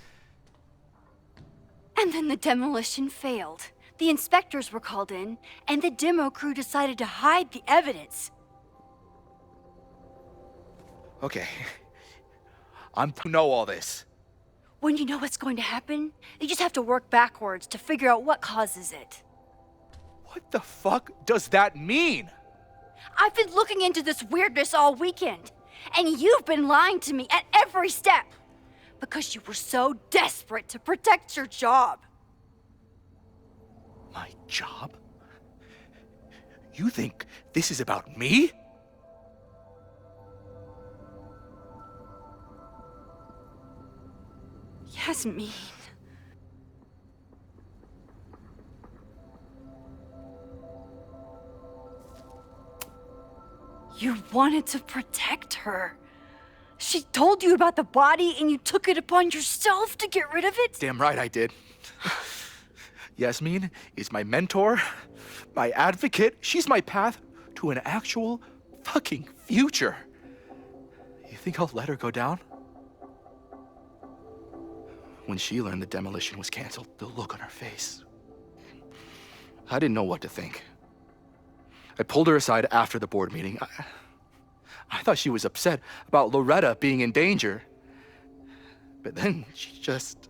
And then the demolition failed. The inspectors were called in, and the demo crew decided to hide the evidence. Okay. I'm to know all this. When you know what's going to happen, you just have to work backwards to figure out what causes it. What the fuck does that mean? I've been looking into this weirdness all weekend, and you've been lying to me at every step because you were so desperate to protect your job. My job? You think this is about me? Yasmin. You wanted to protect her. She told you about the body and you took it upon yourself to get rid of it? Damn right I did. Yasmin is my mentor, my advocate. She's my path to an actual fucking future. You think I'll let her go down? When she learned the demolition was canceled, the look on her face. I didn't know what to think. I pulled her aside after the board meeting. I thought she was upset about Loretta being in danger. But then she just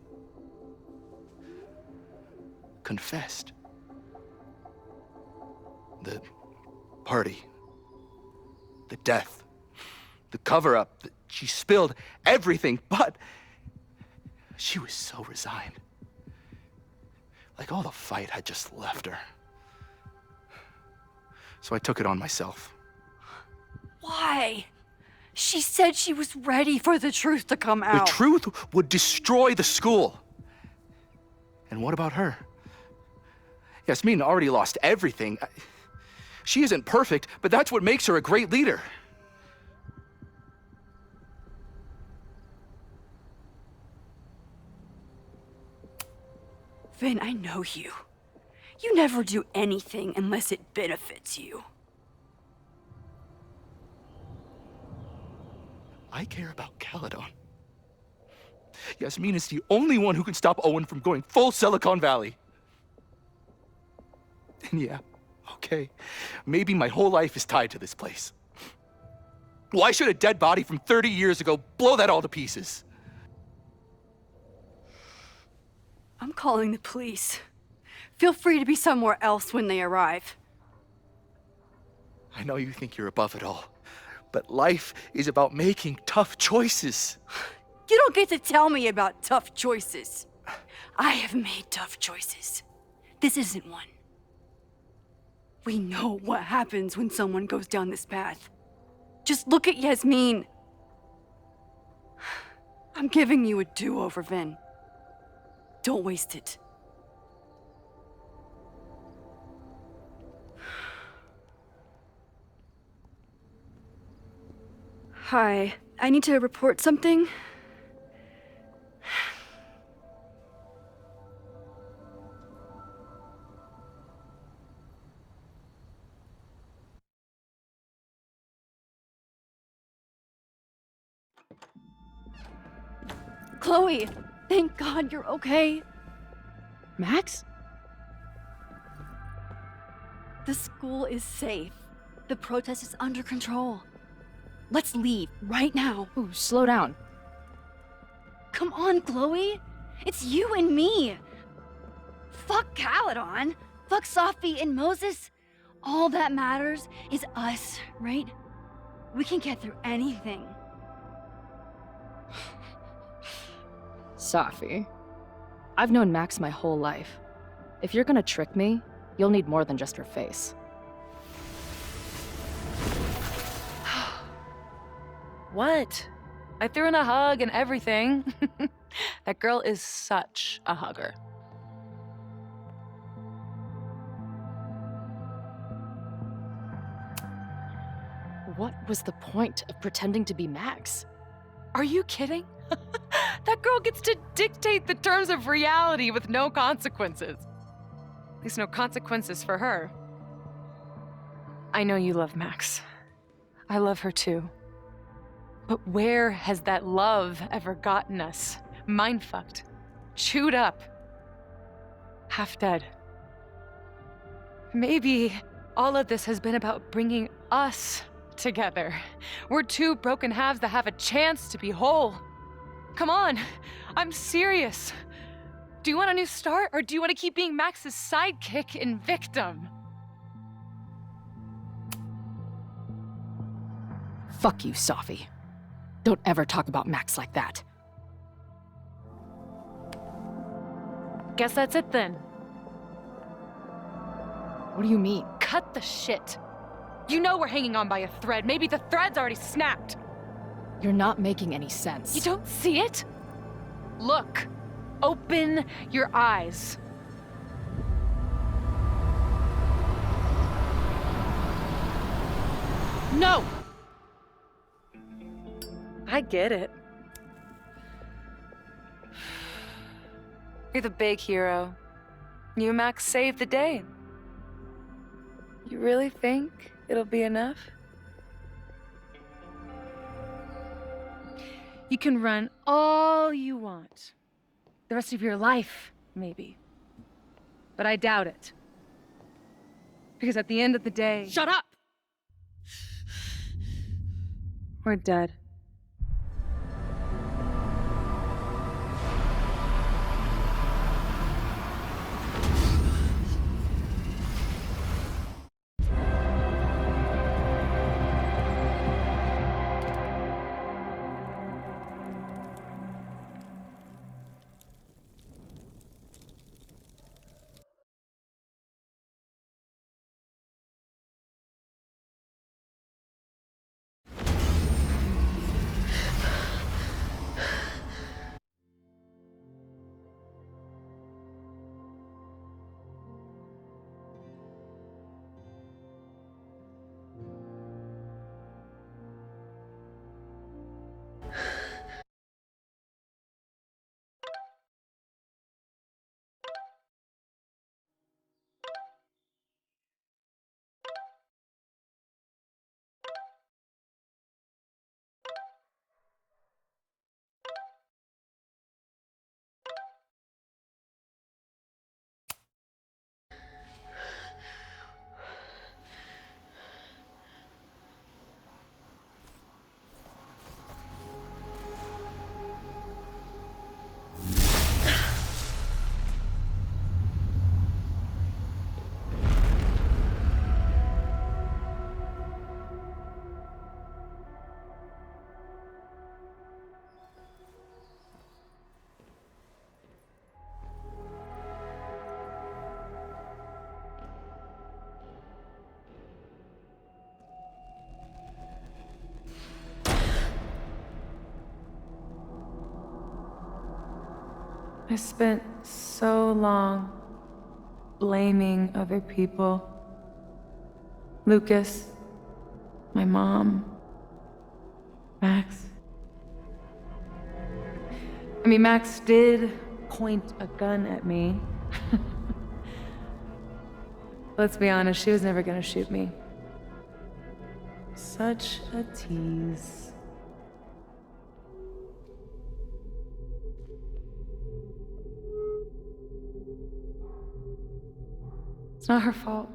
confessed. The party, the death, the cover-up, she spilled everything, but she was so resigned. Like all the fight had just left her. So I took it on myself. Why? She said she was ready for the truth to come out. The truth would destroy the school. And what about her? Yasmin already lost everything. She isn't perfect, but that's what makes her a great leader. Vin, I know you. You never do anything unless it benefits you. I care about Caledon. Yasmin is the only one who can stop Owen from going full Silicon Valley. And yeah, okay, maybe my whole life is tied to this place. Why should a dead body from 30 years ago blow that all to pieces? I'm calling the police. Feel free to be somewhere else when they arrive. I know you think you're above it all, but life is about making tough choices. You don't get to tell me about tough choices. I have made tough choices. This isn't one. We know what happens when someone goes down this path. Just look at Yasmin. I'm giving you a do-over, Vin. Don't waste it. Hi, I need to report something. Chloe, thank God you're okay. Max? The school is safe. The protest is under control. Let's leave right now. Ooh, slow down. Come on, Chloe. It's you and me. Fuck Caledon. Fuck Sophie and Moses. All that matters is us, right? We can get through anything. Sophie. I've known Max my whole life. If you're gonna trick me, you'll need more than just her face. What? I threw in a hug and everything. That girl is such a hugger. What was the point of pretending to be Max? Are you kidding? That girl gets to dictate the terms of reality with no consequences. At least no consequences for her. I know you love Max. I love her too. But where has that love ever gotten us? Mind-fucked, chewed up, half dead. Maybe all of this has been about bringing us together. We're two broken halves that have a chance to be whole. Come on, I'm serious. Do you want a new start, or do you want to keep being Max's sidekick and victim? Fuck you, Sophie. Don't ever talk about Max like that. Guess that's it then. What do you mean? Cut the shit. You know we're hanging on by a thread. Maybe the thread's already snapped. You're not making any sense. You don't see it? Look. Open your eyes. No! I get it. You're the big hero. You and Max saved the day. You really think it'll be enough? You can run all you want. The rest of your life, maybe. But I doubt it. Because at the end of the day... Shut up! We're dead. I spent so long blaming other people. Lucas, my mom, Max. I mean, Max did point a gun at me. Let's be honest, she was never gonna shoot me. Such a tease. It's not her fault.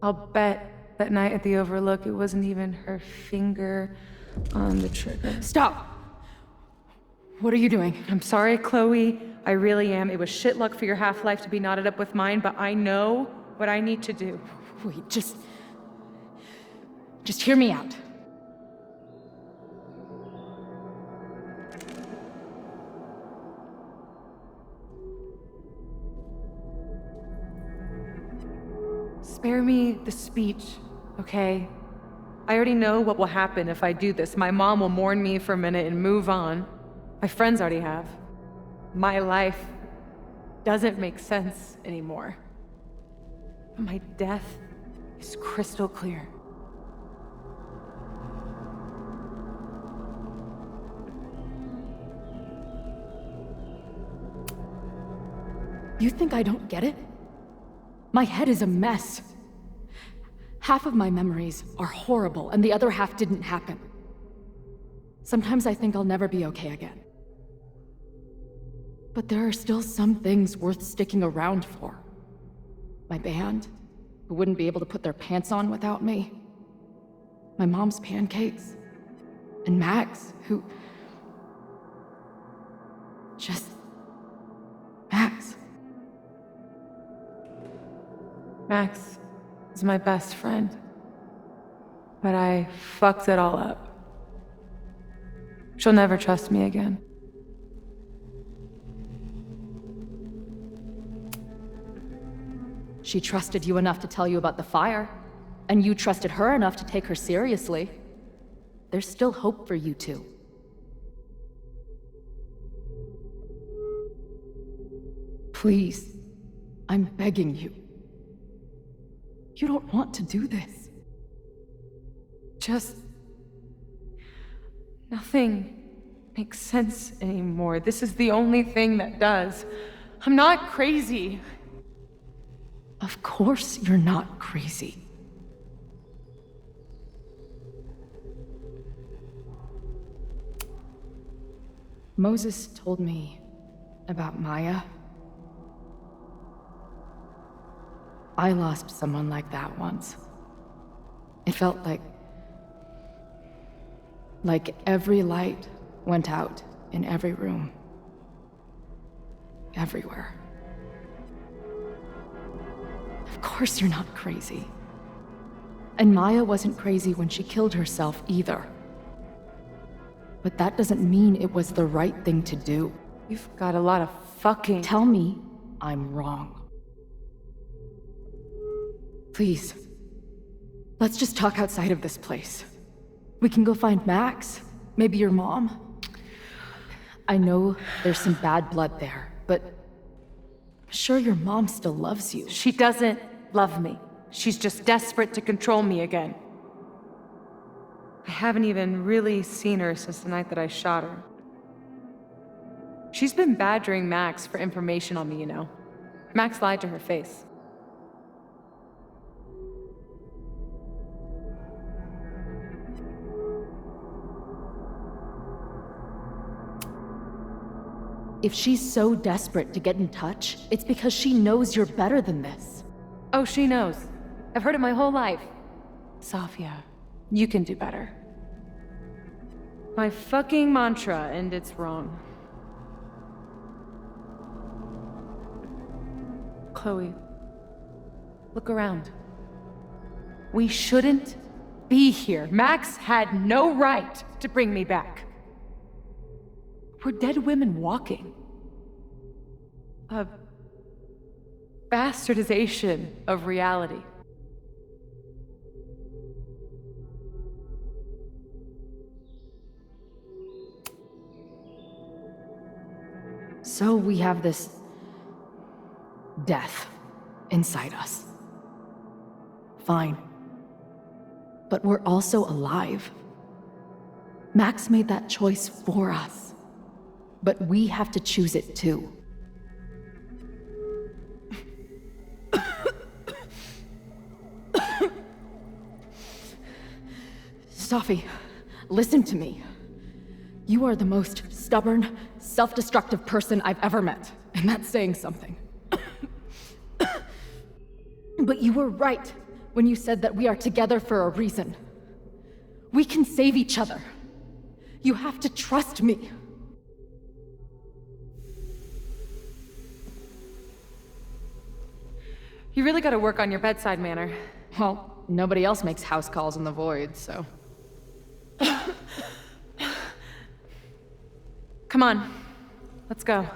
I'll bet that night at the Overlook it wasn't even her finger on the trigger. Stop! What are you doing? I'm sorry, Chloe. I really am. It was shit luck for your half-life to be knotted up with mine, but I know what I need to do. Wait, just hear me out. Spare me the speech, okay? I already know what will happen if I do this. My mom will mourn me for a minute and move on. My friends already have. My life doesn't make sense anymore. But my death is crystal clear. You think I don't get it? My head is a mess. Half of my memories are horrible, and the other half didn't happen. Sometimes I think I'll never be okay again. But there are still some things worth sticking around for. My band, who wouldn't be able to put their pants on without me. My mom's pancakes. And Max, who... just... Max. Max is my best friend. But I fucked it all up. She'll never trust me again. She trusted you enough to tell you about the fire, and you trusted her enough to take her seriously. There's still hope for you two. Please, I'm begging you. You don't want to do this. Just Nothing makes sense anymore. This is the only thing that does. I'm not crazy. Of course you're not crazy. Moses told me about Maya. I lost someone like that once. It felt like every light went out in every room. Everywhere. Of course you're not crazy. And Maya wasn't crazy when she killed herself either. But that doesn't mean it was the right thing to do. You've got a lot of fucking... Tell me I'm wrong. Please. Let's just talk outside of this place. We can go find Max, maybe your mom. I know there's some bad blood there, but I'm sure your mom still loves you. She doesn't love me. She's just desperate to control me again. I haven't even really seen her since the night that I shot her. She's been badgering Max for information on me, you know. Max lied to her face. If she's so desperate to get in touch, it's because she knows you're better than this. Oh, she knows. I've heard it my whole life. Safia, you can do better. My fucking mantra, and it's wrong. Chloe, look around. We shouldn't be here. Max had no right to bring me back. We're dead women walking. A bastardization of reality. So we have this death inside us. Fine. But we're also alive. Max made that choice for us. But we have to choose it too. Safi, listen to me. You are the most stubborn, self-destructive person I've ever met, and that's saying something. But you were right when you said that we are together for a reason. We can save each other. You have to trust me. You really gotta work on your bedside manner. Well, nobody else makes house calls in the void, so... Come on, let's go.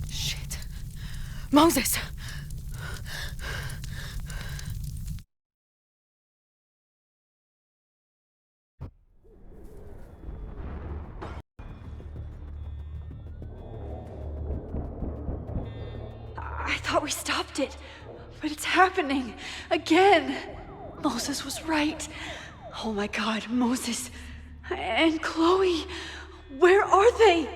Shit. Moses! I thought we stopped it, but it's happening again. Moses was right. Oh my God, Moses and Chloe, where are they?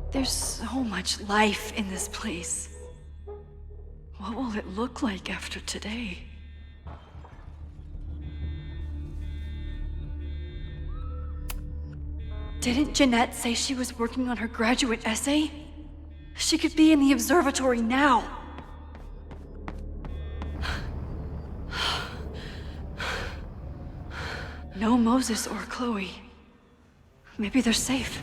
There's so much life in this place. What will it look like after today? Didn't Jeanette say she was working on her graduate essay? She could be in the observatory now. No Moses or Chloe. Maybe they're safe.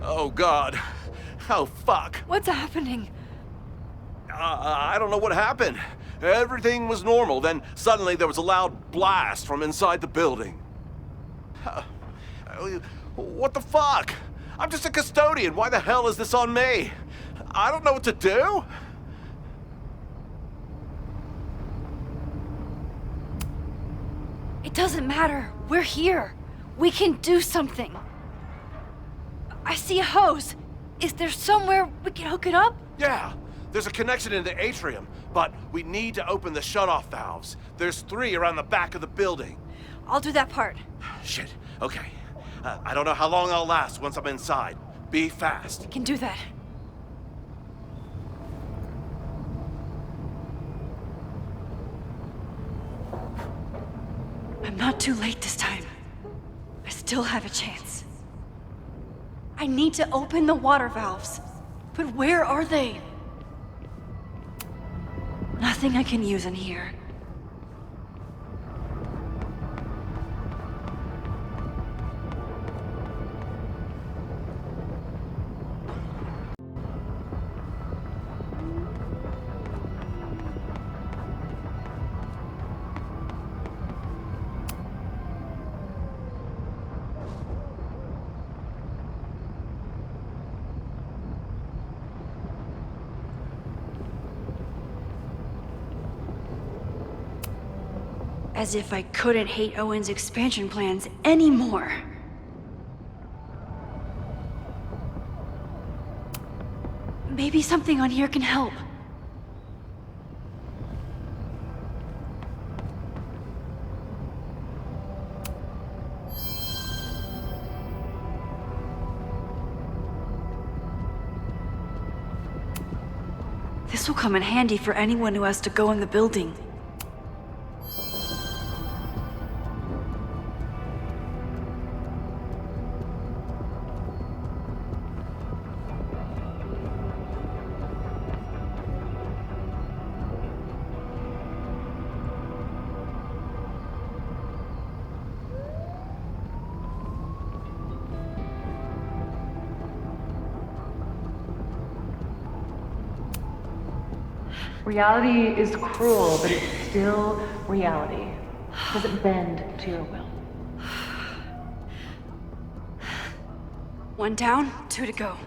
Oh, God. Oh, fuck. What's happening? I don't know what happened. Everything was normal, then suddenly there was a loud blast from inside the building. What the fuck? I'm just a custodian. Why the hell is this on me? I don't know what to do. It doesn't matter. We're here. We can do something. I see a hose. Is there somewhere we can hook it up? Yeah, there's a connection in the atrium, but we need to open the shutoff valves. There's 3 around the back of the building. I'll do that part. Shit, okay. I don't know how long I'll last once I'm inside. Be fast. I can do that. I'm not too late this time. I still have a chance. I need to open the water valves. But where are they? Nothing I can use in here. As if I couldn't hate Owen's expansion plans anymore. Maybe something on here can help. This will come in handy for anyone who has to go in the building. Reality is cruel, but it's still reality. It doesn't bend to your will. 1 down, 2 to go.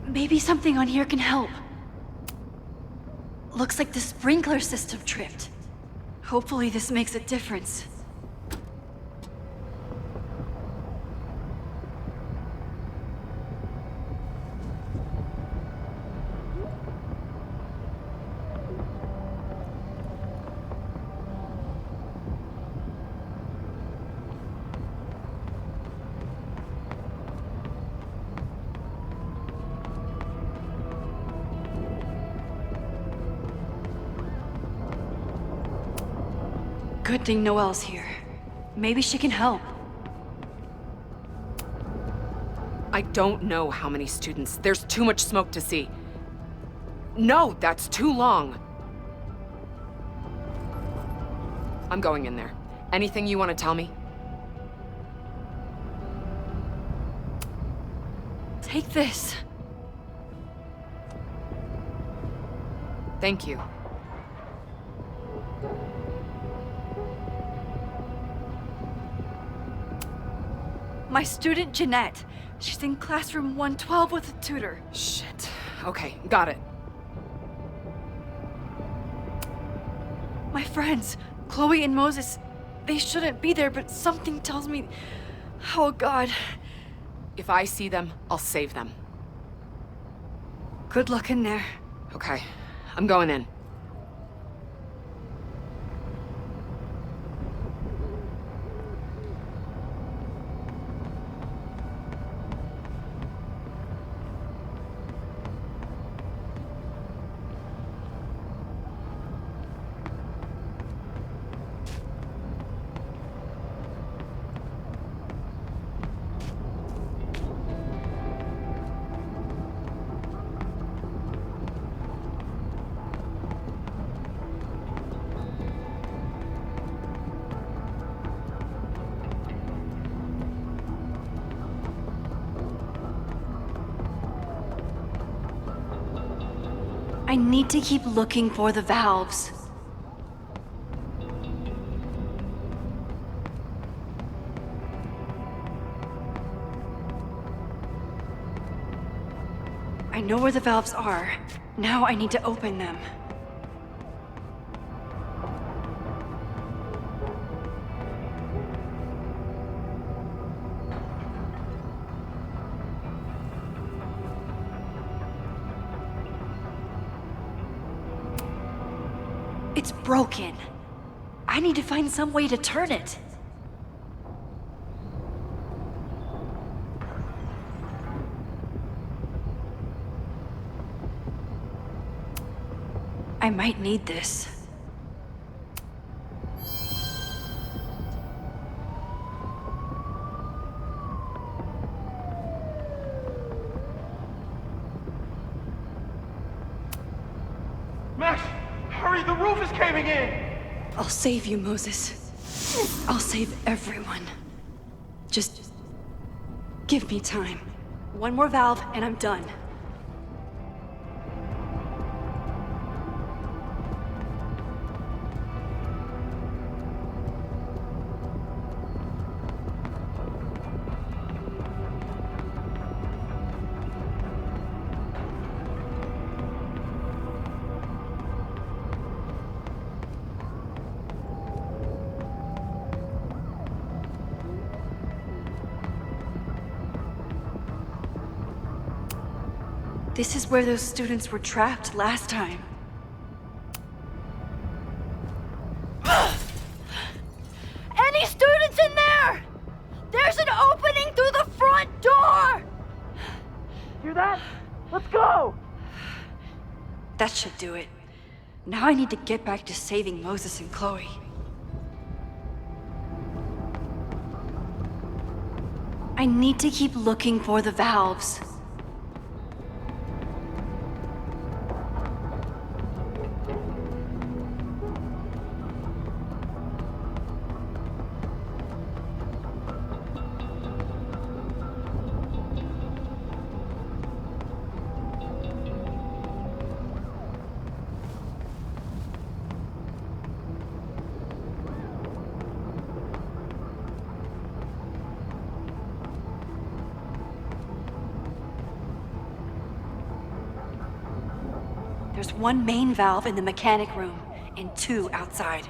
Maybe something on here can help. Looks like the sprinkler system tripped. Hopefully this makes a difference. Good thing Noelle's here. Maybe she can help. I don't know how many students. There's too much smoke to see. No, that's too long. I'm going in there. Anything you want to tell me? Take this. Thank you. My student Jeanette. She's in classroom 112 with a tutor. Shit. Okay, got it. My friends, Chloe and Moses, they shouldn't be there, but something tells me... Oh, God. If I see them, I'll save them. Good luck in there. Okay, I'm going in. need to keep looking for the valves. I know where the valves are. Now I need to open them. It's broken. I need to find some way to turn it. I might need this. Max, hurry, the roof is caving in! I'll save you, Moses. I'll save everyone. Just give me time. One more valve and I'm done. This is where those students were trapped last time. Any students in there? There's an opening through the front door! Hear that? Let's go! That should do it. Now I need to get back to saving Moses and Chloe. I need to keep looking for the valves. There's one main valve in the mechanic room and two outside.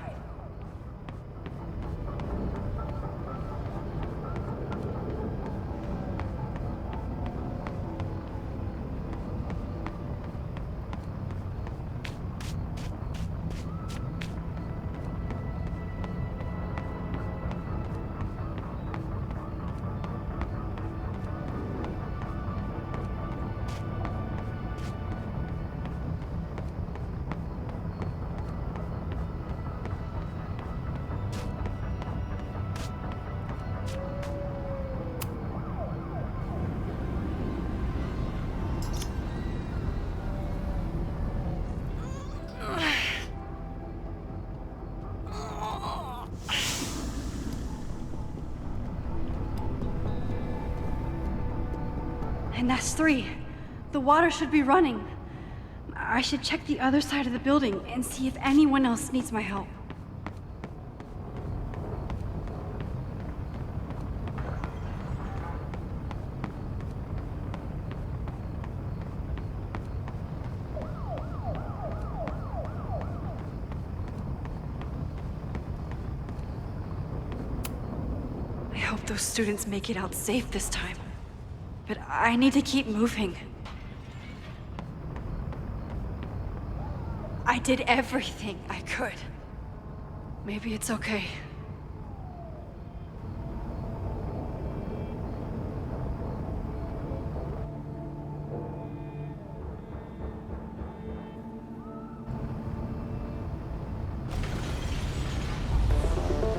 And that's 3. The water should be running. I should check the other side of the building and see if anyone else needs my help. I hope those students make it out safe this time. But I need to keep moving. I did everything I could. Maybe it's okay.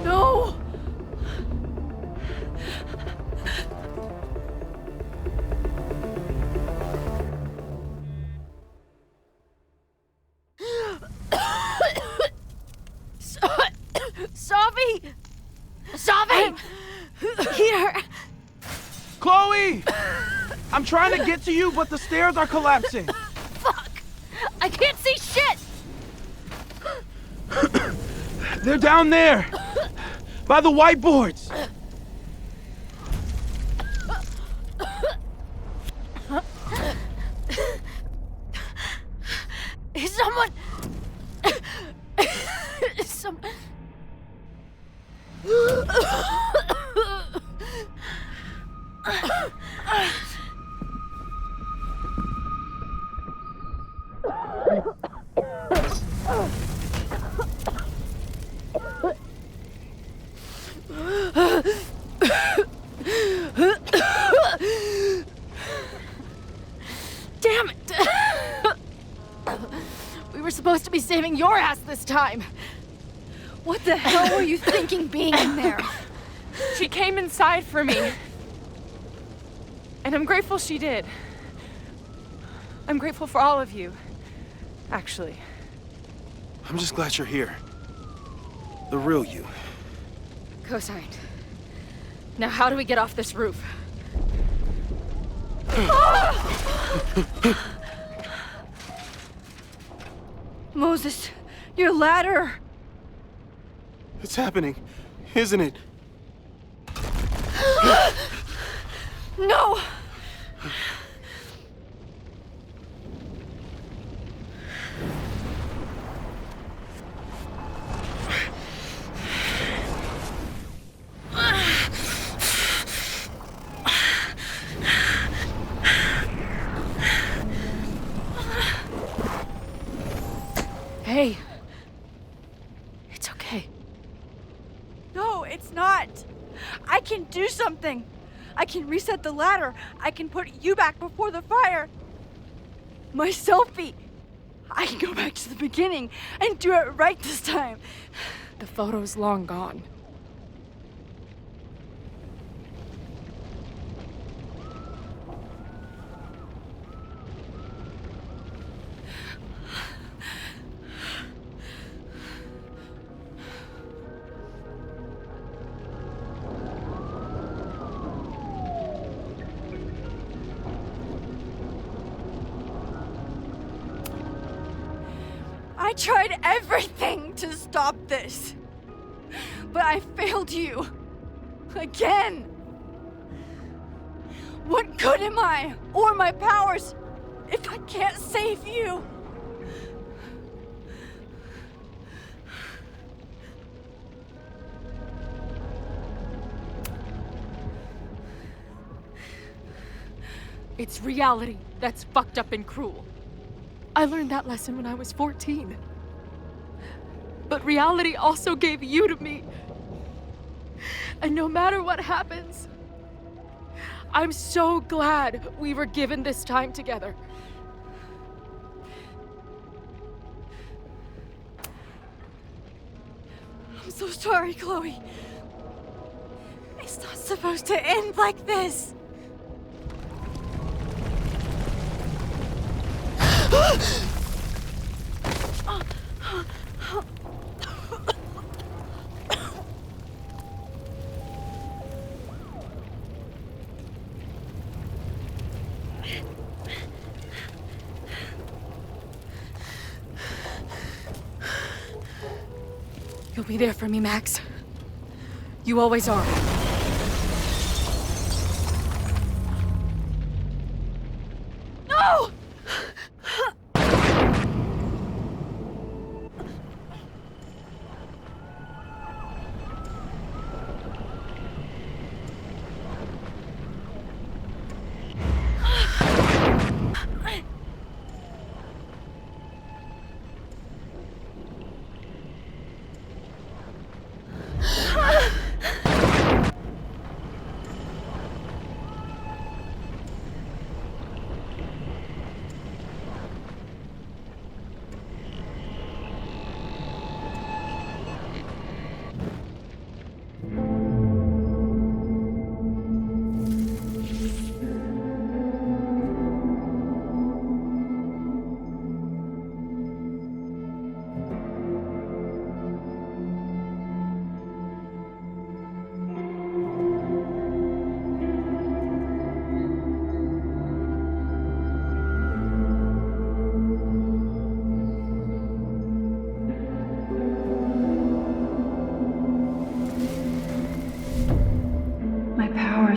No! Savi! Savi! Here! Chloe! I'm trying to get to you, but the stairs are collapsing. Fuck! I can't see They're down there! By the whiteboards! Is someone... Is some... Damn it! We were supposed to be saving your ass this time. What the hell were you thinking being in there? She came inside for me. And I'm grateful she did. I'm grateful for all of you, actually. I'm just glad you're here. The real you. Co-signed. Now how do we get off this roof? Moses, your ladder! It's happening, isn't it? No! Hey. It's okay. No, it's not! I can do something! I can reset the ladder! I can put you back before the fire! My selfie! I can go back to the beginning and do it right this time! The photo's long gone. I tried everything to stop this! But I failed you! Again! What good am I, or my powers, if I can't save you? It's reality that's fucked up and cruel. I learned that lesson when I was 14. But reality also gave you to me. And no matter what happens, I'm so glad we were given this time together. I'm so sorry, Chloe. It's not supposed to end like this. You'll be there for me, Max. You always are. No!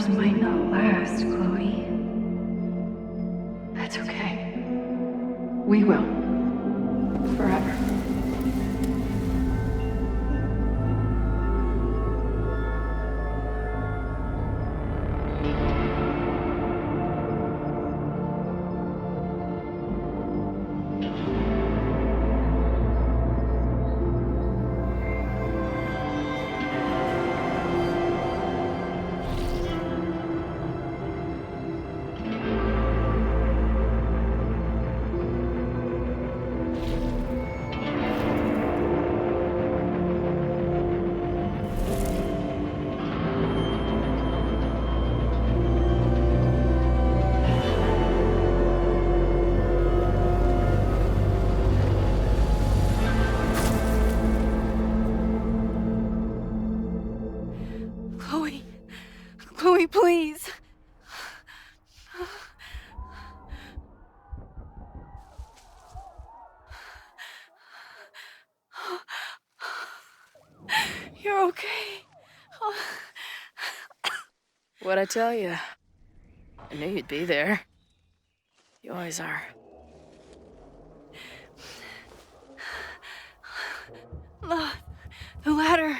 powers might not last, Chloe. That's okay. We will. Forever. Chloe, please. You're okay. What'd I tell you? I knew you'd be there. You always are. The ladder.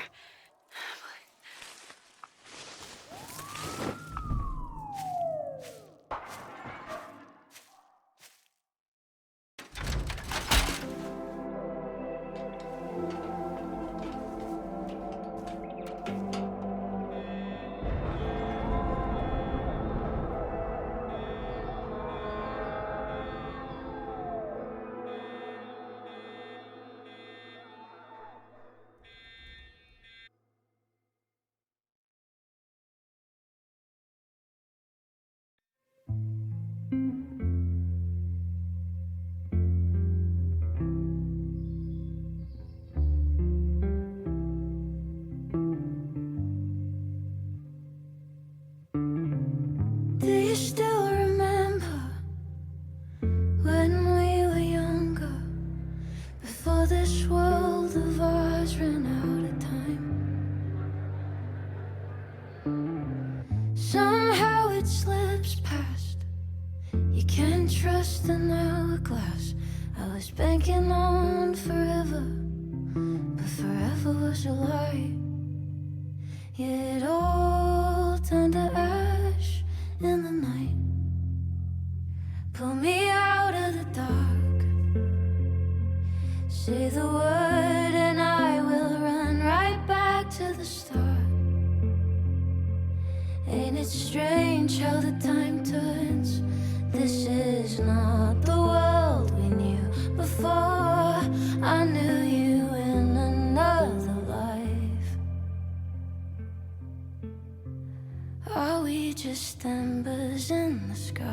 Do you still remember when we were younger, before this world of ours ran out of time? Somehow it slips past. You can't trust an hourglass. I was banking on forever, but forever was a lie. Yeah, it all turned to ash in the night. Pull me out of the dark. Say the word and I will run right back to the start. Ain't it strange how the time turns? This is not the world we knew before I knew you in another life. Are we just embers in the sky?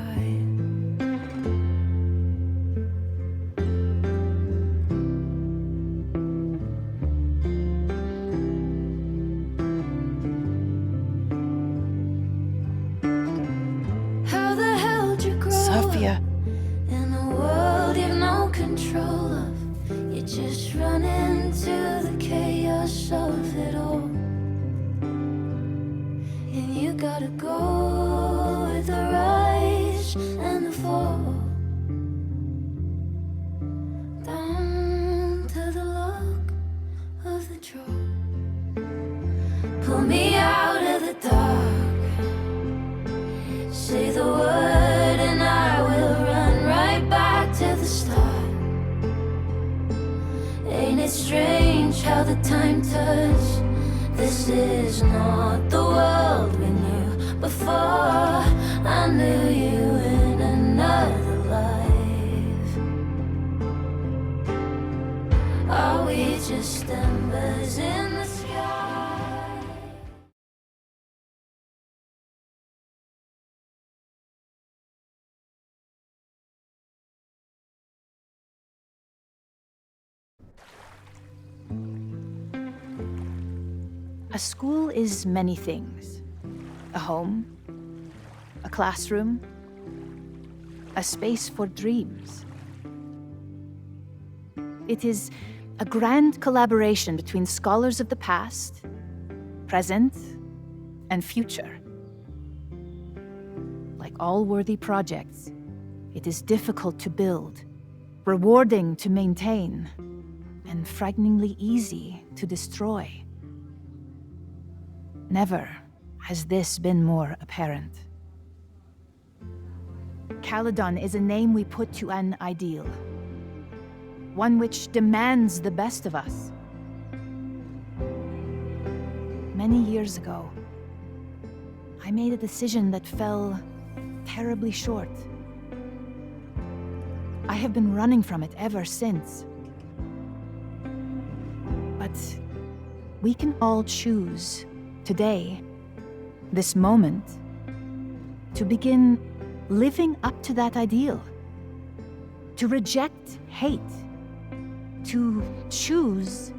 How the hell did you grow Sophia. up in a world you've no control of? You just run into the chaos of it all. And you gotta go with the rise and the fall, down to the luck of the draw. Pull me out of the dark. Say the word and I will run right back to the start. Ain't it strange how the time turns? This is not the world we knew before I knew you in another life. Are we just embers in the sky? A school is many things. A home, a classroom, a space for dreams. It is a grand collaboration between scholars of the past, present, and future. all worthy projects, it is difficult to build, rewarding to maintain, and frighteningly easy to destroy. Never has this been more apparent. Caledon is a name we put to an ideal, one which demands the best of us. Many years ago, I made a decision that fell terribly short. I have been running from it ever since. But we can all choose today, this moment, to begin living up to that ideal. To reject hate. To choose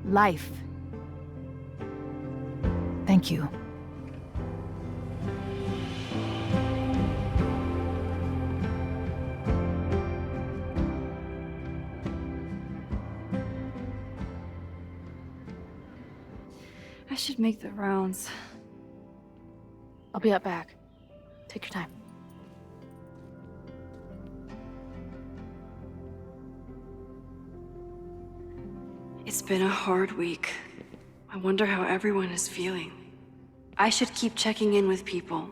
life. Thank you. I should make the rounds. I'll be up back. Take your time. It's been a hard week. I wonder how everyone is feeling. I should keep checking in with people.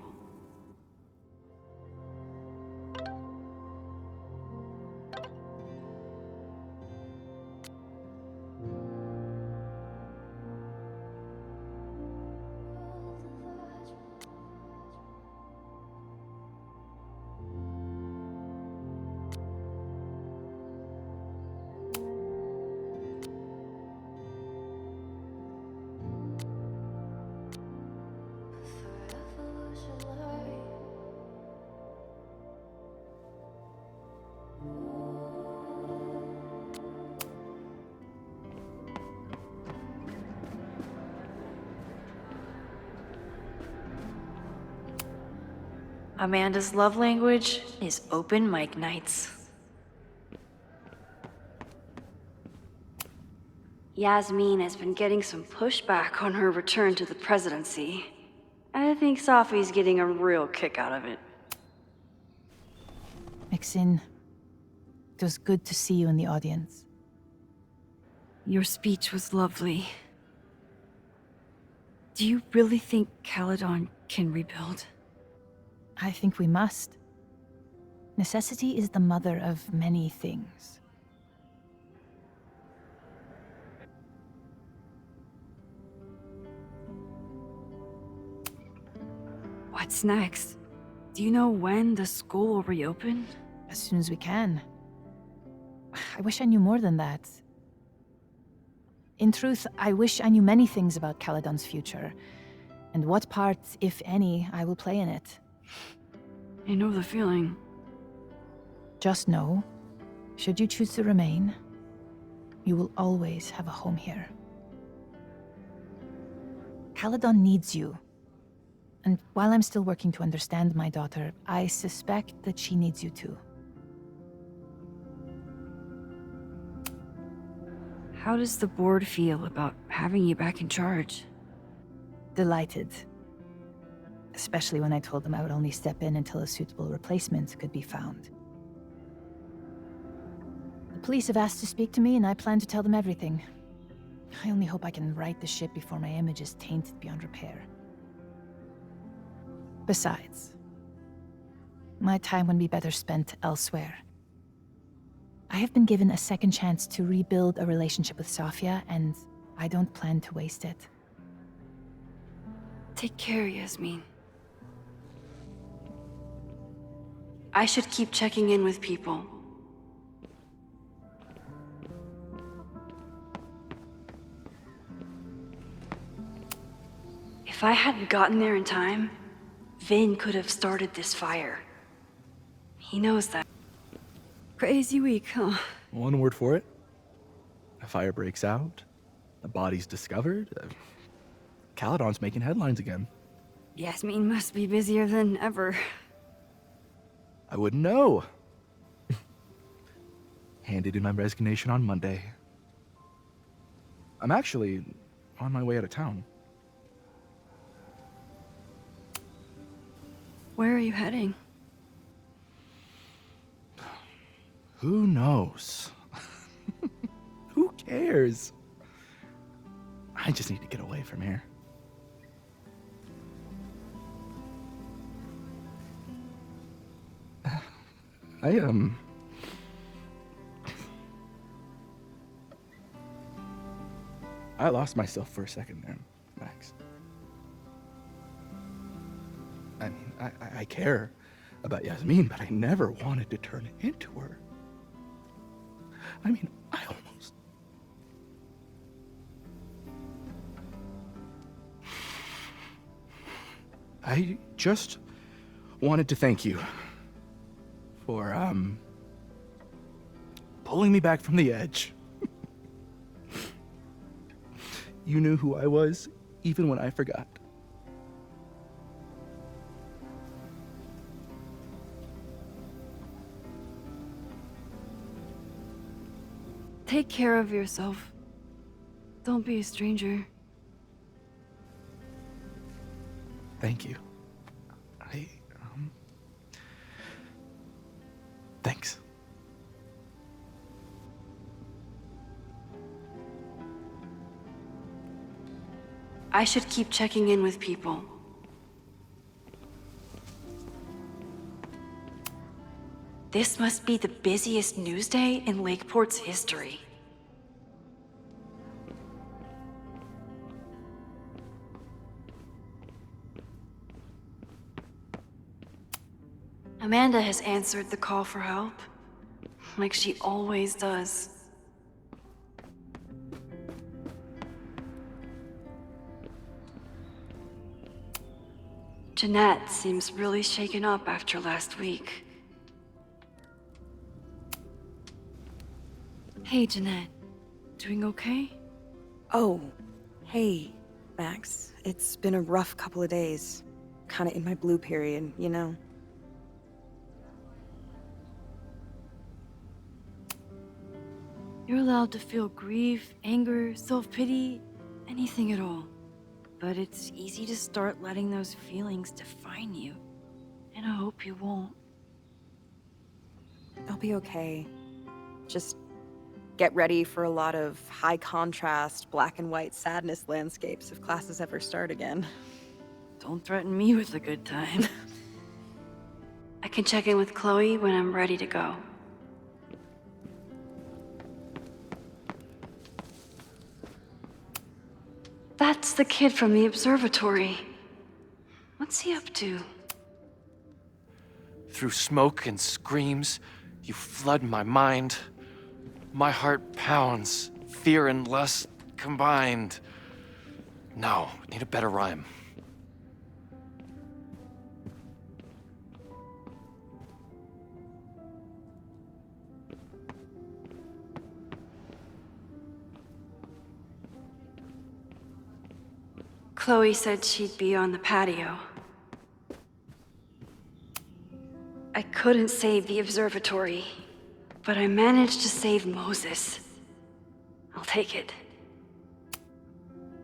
Amanda's love language is open mic nights. Yasmin has been getting some pushback on her return to the presidency. I think Safi's getting a real kick out of it. Mixin, it was good to see you in the audience. Your speech was lovely. Do you really think Caledon can rebuild? I think we must. Necessity is the mother of many things. What's next? Do you know when the school will reopen? As soon as we can. I wish I knew more than that. In truth, I wish I knew many things about Caledon's future, and what part, if any, I will play in it. I know the feeling. Just know, should you choose to remain, you will always have a home here. Caledon needs you. And while I'm still working to understand my daughter, I suspect that she needs you too. How does the board feel about having you back in charge? Delighted. Especially when I told them I would only step in until a suitable replacement could be found. The police have asked to speak to me, and I plan to tell them everything. I only hope I can right the ship before my image is tainted beyond repair. Besides, my time would be better spent elsewhere. I have been given a second chance to rebuild a relationship with Safia, and I don't plan to waste it. Take care, Yasmin. I should keep checking in with people. If I hadn't gotten there in time, Vin could have started this fire. He knows that. Crazy week, huh? One word for it. A fire breaks out. A body's discovered. Caledon's making headlines again. Yasmin must be busier than ever. I wouldn't know. Handed in my resignation on Monday. I'm actually on my way out of town. Where are you heading? Who knows? Who cares? I just need to get away from here. I lost myself for a second there, Max. I mean, I care about Yasmin, but I never wanted to turn into her. I mean, I just wanted to thank you for, pulling me back from the edge. You knew who I was, even when I forgot. Take care of yourself. Don't be a stranger. Thank you. Thanks. I should keep checking in with people. This must be the busiest news day in Lakeport's history. Amanda has answered the call for help, like she always does. Jeanette seems really shaken up after last week. Hey, Jeanette. Doing okay? Oh, hey, Max. It's been a rough couple of days. Kinda in my blue period, you know? You're allowed to feel grief, anger, self-pity, anything at all. But it's easy to start letting those feelings define you. And I hope you won't. I'll be okay. Just get ready for a lot of high contrast, black and white sadness landscapes if classes ever start again. Don't threaten me with a good time. I can check in with Chloe when I'm ready to go. That's the kid from the observatory. What's he up to? Through smoke and screams, you flood my mind. My heart pounds, fear and lust combined. No, need a better rhyme. Chloe said she'd be on the patio. I couldn't save the observatory, but I managed to save Moses. I'll take it.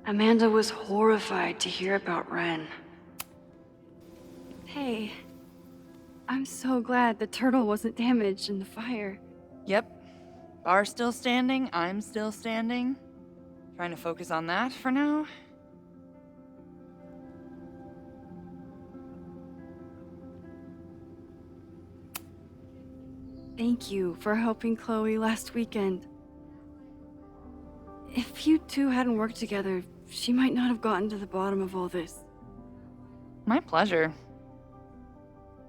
Amanda was horrified to hear about Ren. Hey, I'm so glad the turtle wasn't damaged in the fire. Yep. Bar's still standing, I'm still standing. Trying to focus on that for now. Thank you for helping Chloe last weekend. If you two hadn't worked together, she might not have gotten to the bottom of all this. My pleasure.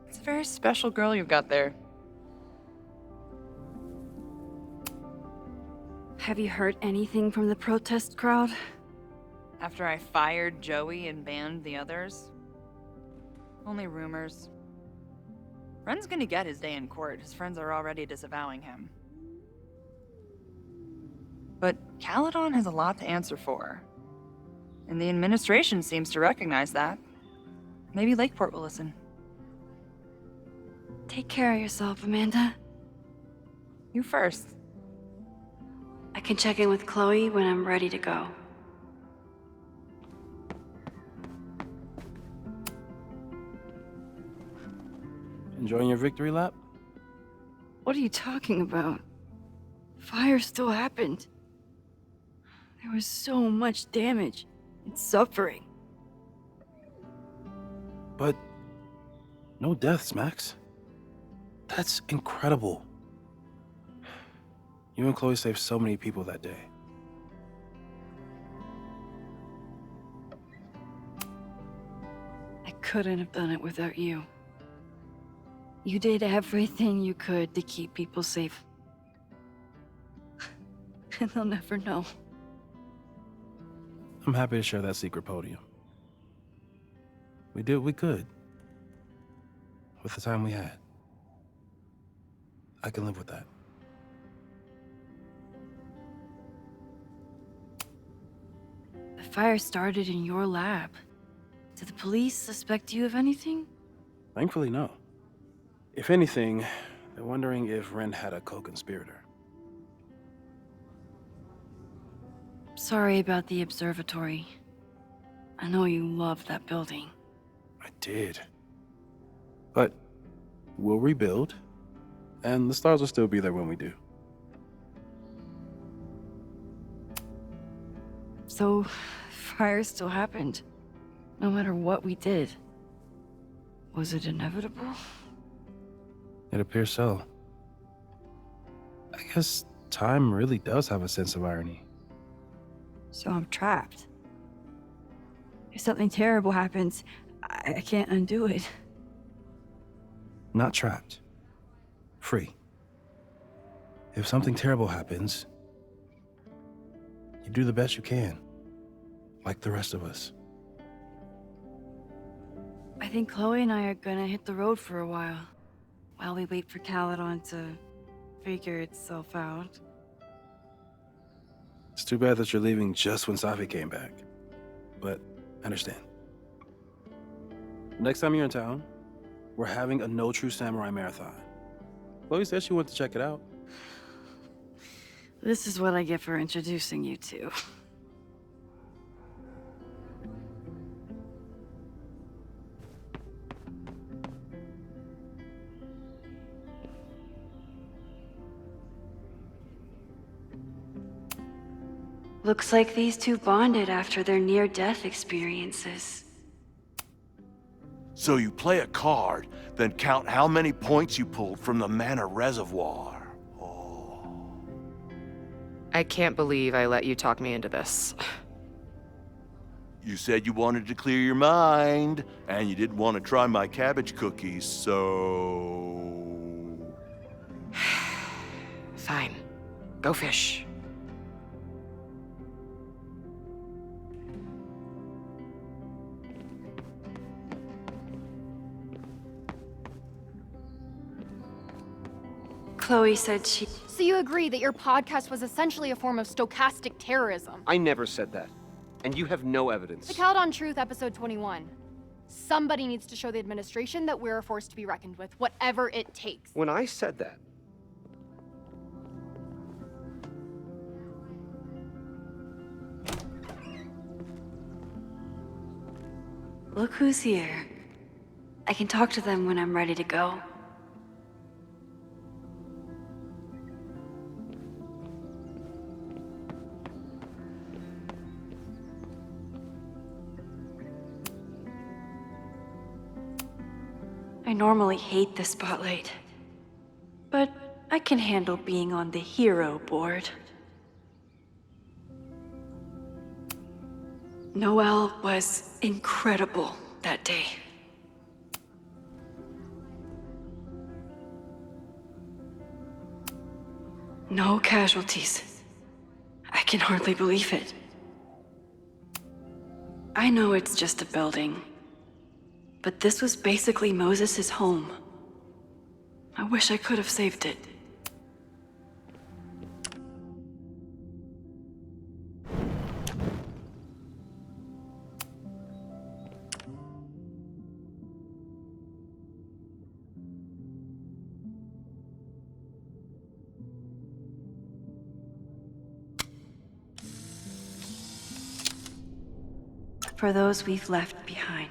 It's a very special girl you've got there. Have you heard anything from the protest crowd? After I fired Joey and banned the others? Only rumors. Ren's gonna get his day in court. His friends are already disavowing him. But Caledon has a lot to answer for. And the administration seems to recognize that. Maybe Lakeport will listen. Take care of yourself, Amanda. You first. I can check in with Chloe when I'm ready to go. Enjoying your victory lap? What are you talking about? Fire still happened. There was so much damage and suffering. But no deaths, Max. That's incredible. You and Chloe saved so many people that day. I couldn't have done it without you. You did everything you could to keep people safe. And they'll never know. I'm happy to share that secret podium. We did what we could. With the time we had. I can live with that. The fire started in your lab. Did the police suspect you of anything? Thankfully, no. If anything, they're wondering if Ren had a co-conspirator. Sorry about the observatory. I know you love that building. I did. But we'll rebuild, and the stars will still be there when we do. So, fire still happened, no matter what we did. Was it inevitable? It appears so. I guess time really does have a sense of irony. So I'm trapped. If something terrible happens, I can't undo it. Not trapped. Free. If something terrible happens, you do the best you can. Like the rest of us. I think Chloe and I are gonna hit the road for a while we wait for Caledon to figure itself out. It's too bad that you're leaving just when Safi came back. But I understand. Next time you're in town, we're having a No True Samurai marathon. Chloe said she wanted to check it out. This is what I get for introducing you to. Looks like these two bonded after their near-death experiences. So you play a card, then count how many points you pulled from the mana reservoir. I can't believe I let you talk me into this. You said you wanted to clear your mind, and you didn't want to try my cabbage cookies, so... Fine. Go fish. Chloe said she... So you agree that your podcast was essentially a form of stochastic terrorism? I never said that. And you have no evidence. The Caledon Truth, episode 21. Somebody needs to show the administration that we're a force to be reckoned with, whatever it takes. When I said that, Look who's here. I can talk to them when I'm ready to go. I normally hate the spotlight, but I can handle being on the hero board. Noelle was incredible that day. No casualties. I can hardly believe it. I know it's just a building, but this was basically Moses' home. I wish I could have saved it. For those we've left behind.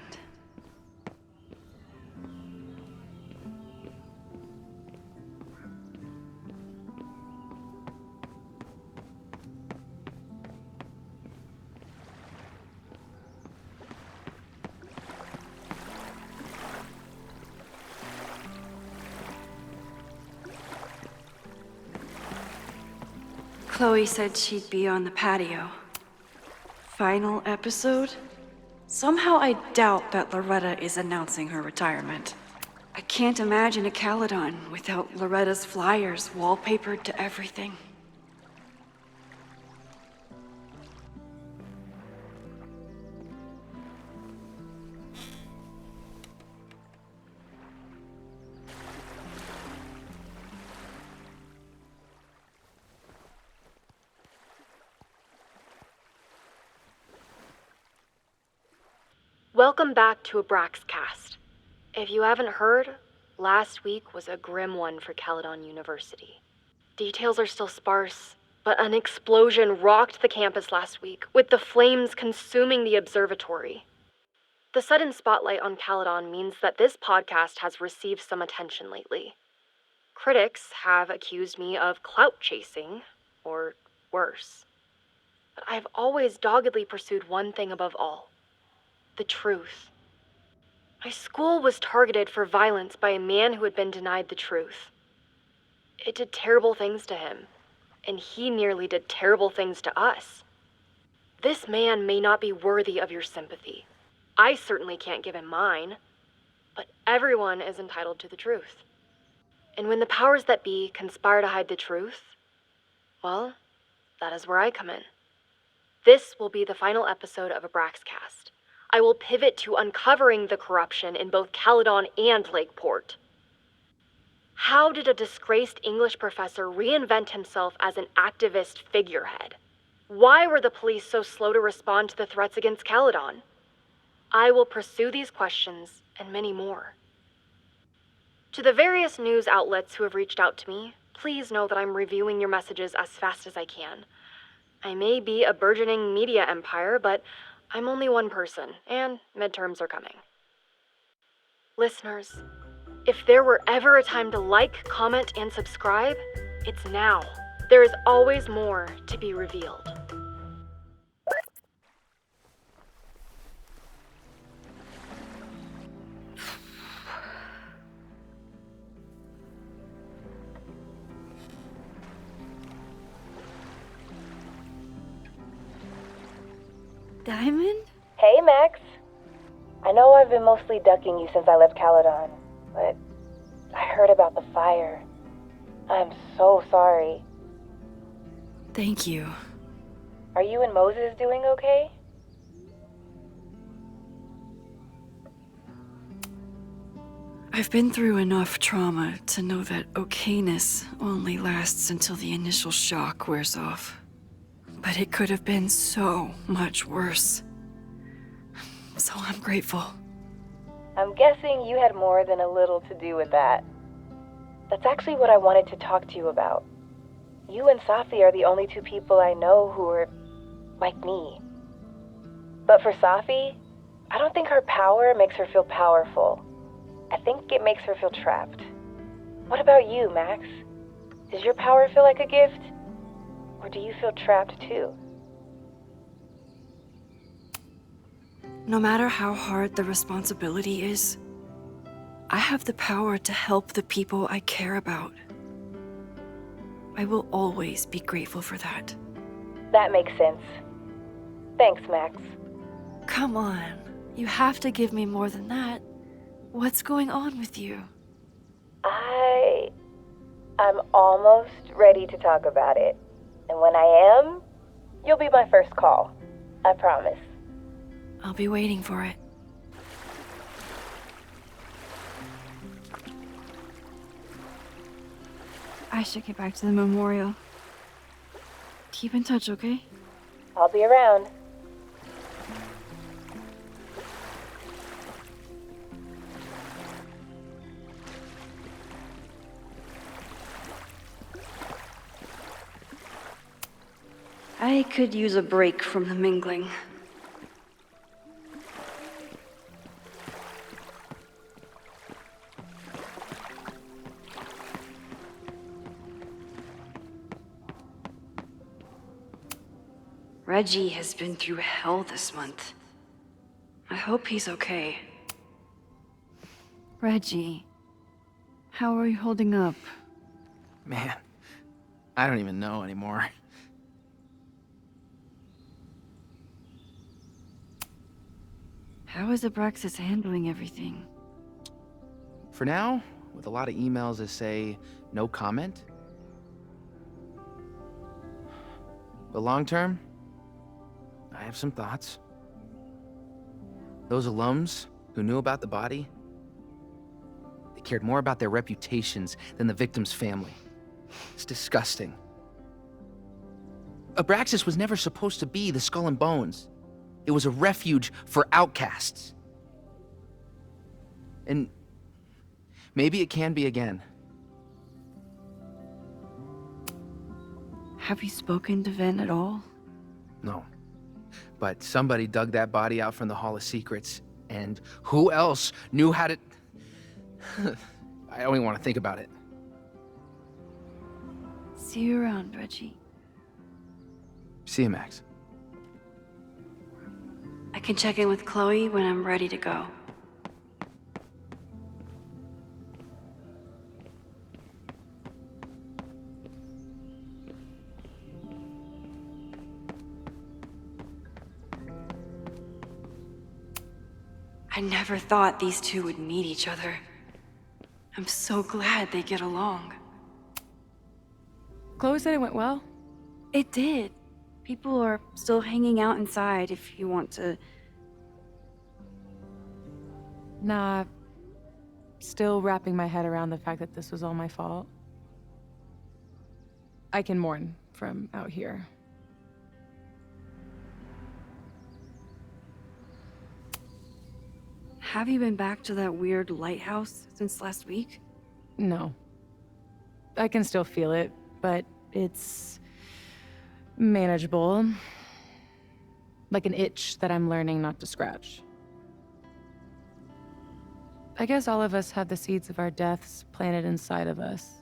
Chloe said she'd be on the patio. Final episode? Somehow I doubt that Loretta is announcing her retirement. I can't imagine a Caledon without Loretta's flyers wallpapered to everything. Welcome back to Abraxcast. If you haven't heard, last week was a grim one for Caledon University. Details are still sparse, but an explosion rocked the campus last week, with the flames consuming the observatory. The sudden spotlight on Caledon means that this podcast has received some attention lately. Critics have accused me of clout chasing, or worse. But I've always doggedly pursued one thing above all: the truth. My school was targeted for violence by a man who had been denied the truth. It did terrible things to him, and he nearly did terrible things to us. This man may not be worthy of your sympathy. I certainly can't give him mine, but everyone is entitled to the truth. And when the powers that be conspire to hide the truth, well, that is where I come in. This will be the final episode of Abraxcast. I will pivot to uncovering the corruption in both Caledon and Lakeport. How did a disgraced English professor reinvent himself as an activist figurehead? Why were the police so slow to respond to the threats against Caledon? I will pursue these questions and many more. To the various news outlets who have reached out to me, please know that I'm reviewing your messages as fast as I can. I may be a burgeoning media empire, but I'm only one person, and midterms are coming. Listeners, if there were ever a time to like, comment, and subscribe, it's now. There is always more to be revealed. Diamond? Hey, Max. I know I've been mostly ducking you since I left Caledon, but I heard about the fire. I'm so sorry. Thank you. Are you and Moses doing okay? I've been through enough trauma to know that okayness only lasts until the initial shock wears off. But it could have been so much worse. So I'm grateful. I'm guessing you had more than a little to do with that. That's actually what I wanted to talk to you about. You and Safi are the only two people I know who are like me. But for Safi, I don't think her power makes her feel powerful. I think it makes her feel trapped. What about you, Max? Does your power feel like a gift? Or do you feel trapped too? No matter how hard the responsibility is, I have the power to help the people I care about. I will always be grateful for that. That makes sense. Thanks, Max. Come on, you have to give me more than that. What's going on with you? I'm almost ready to talk about it. And when I am, you'll be my first call. I promise. I'll be waiting for it. I should get back to the memorial. Keep in touch, okay? I'll be around. I could use a break from the mingling. Reggie has been through hell this month. I hope he's okay. Reggie, how are you holding up? Man, I don't even know anymore. How is Abraxas handling everything? For now, with a lot of emails that say no comment. But long term, I have some thoughts. Those alums who knew about the body, they cared more about their reputations than the victim's family. It's disgusting. Abraxas was never supposed to be the Skull and Bones. It was a refuge for outcasts. And maybe it can be again. Have you spoken to Ven at all? No. But somebody dug that body out from the Hall of Secrets, and who else knew how to... I don't even want to think about it. See you around, Reggie. See you, Max. I can check in with Chloe when I'm ready to go. I never thought these two would meet each other. I'm so glad they get along. Chloe said it went well. It did. People are still hanging out inside if you want to. Nah, still wrapping my head around the fact that this was all my fault. I can mourn from out here. Have you been back to that weird lighthouse since last week? No. I can still feel it, but it's manageable. Like an itch that I'm learning not to scratch. I guess all of us have the seeds of our deaths planted inside of us.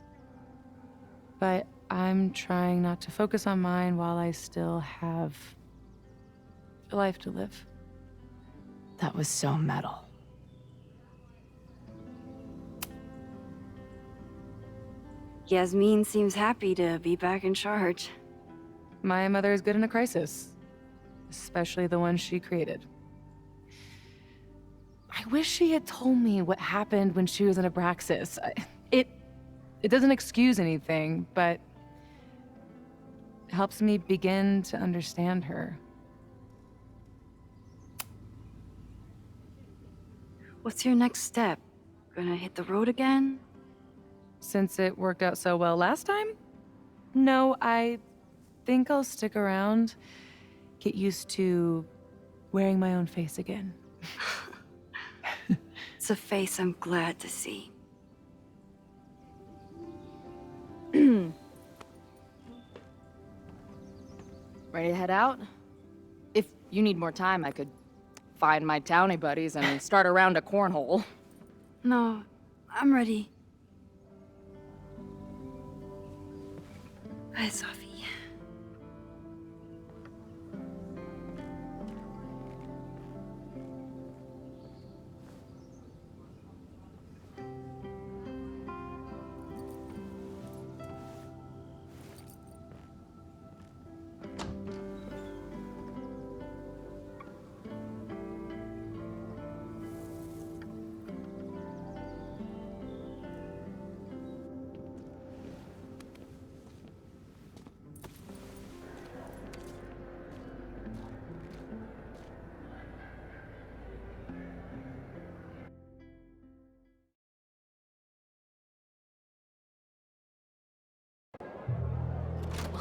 But I'm trying not to focus on mine while I still have a life to live. That was so metal. Yasmin seems happy to be back in charge. My mother is good in a crisis, especially the one she created. I wish she had told me what happened when she was in Abraxas. It doesn't excuse anything, but it helps me begin to understand her. What's your next step? Gonna hit the road again? Since it worked out so well last time? No, I think I'll stick around, get used to wearing my own face again. It's a face I'm glad to see. Ready to head out? If you need more time, I could find my townie buddies and start a round of cornhole. No, I'm ready. Bye, Sophie.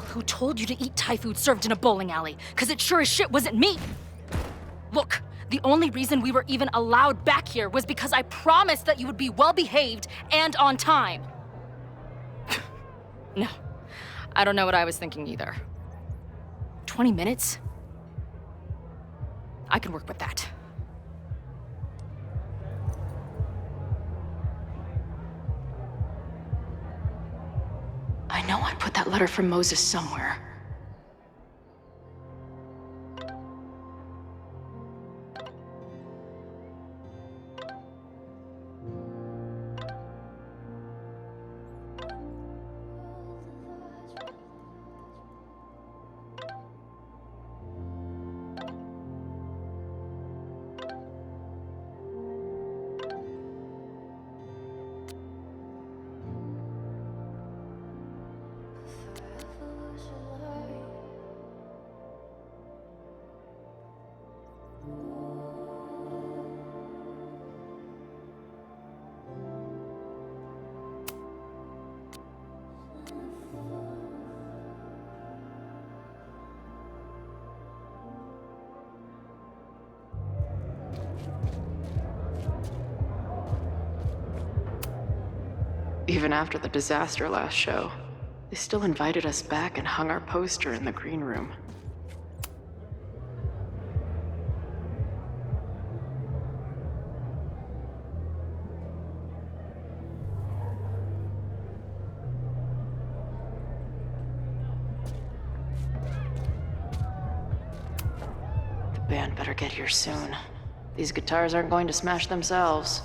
Who told you to eat Thai food served in a bowling alley? Because it sure as shit wasn't me! Look, the only reason we were even allowed back here was because I promised that you would be well-behaved and on time. No, I don't know what I was thinking either. 20 minutes? I can work with that. I know I put that letter from Moses somewhere. Even after the disaster last show, they still invited us back and hung our poster in the green room. The band better get here soon. These guitars aren't going to smash themselves.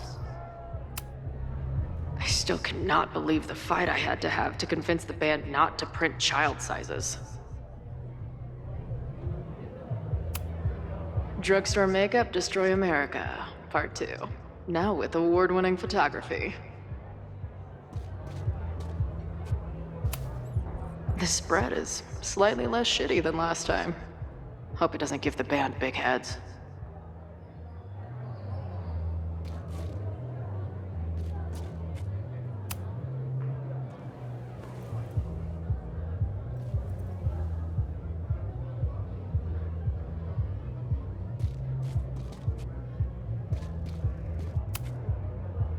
I still cannot believe the fight I had to have to convince the band not to print child sizes. Drugstore Makeup Destroy America, Part 2. Now with award-winning photography. This spread is slightly less shitty than last time. Hope it doesn't give the band big heads.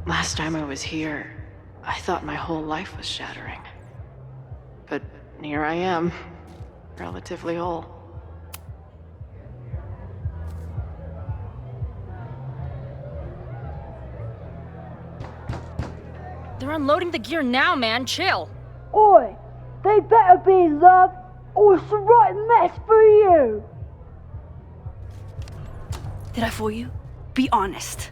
Last time I was here, I thought my whole life was shattering. But here I am, relatively whole. They're unloading the gear now, man. Chill. Oi! They better be in love, or it's a right mess for you! Did I fool you? Be honest.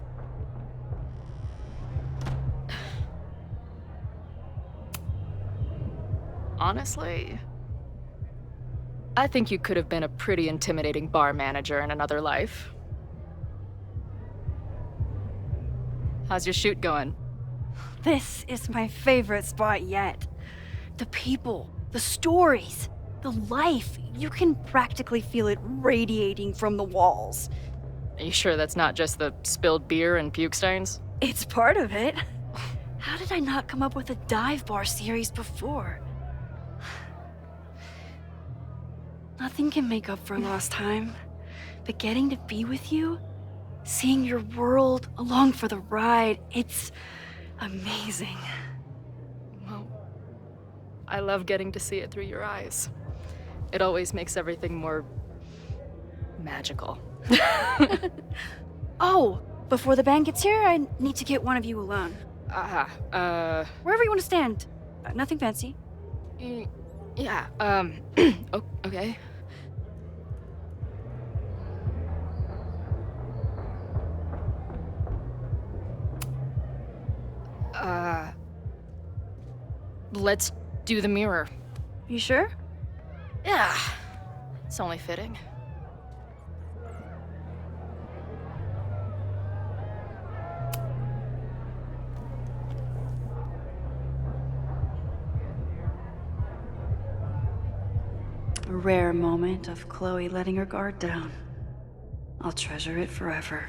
Honestly, I think you could have been a pretty intimidating bar manager in another life. How's your shoot going? This is my favorite spot yet. The people, the stories, the life. You can practically feel it radiating from the walls. Are you sure that's not just the spilled beer and puke stains? It's part of it. How did I not come up with a dive bar series before? Nothing can make up for lost time, but getting to be with you, seeing your world along for the ride, it's amazing. Well, I love getting to see it through your eyes. It always makes everything more magical. Oh, before the band gets here, I need to get one of you alone. Wherever you want to stand. Nothing fancy. Yeah, okay. Let's do the mirror. You sure? Yeah, it's only fitting. A rare moment of Chloe letting her guard down. I'll treasure it forever.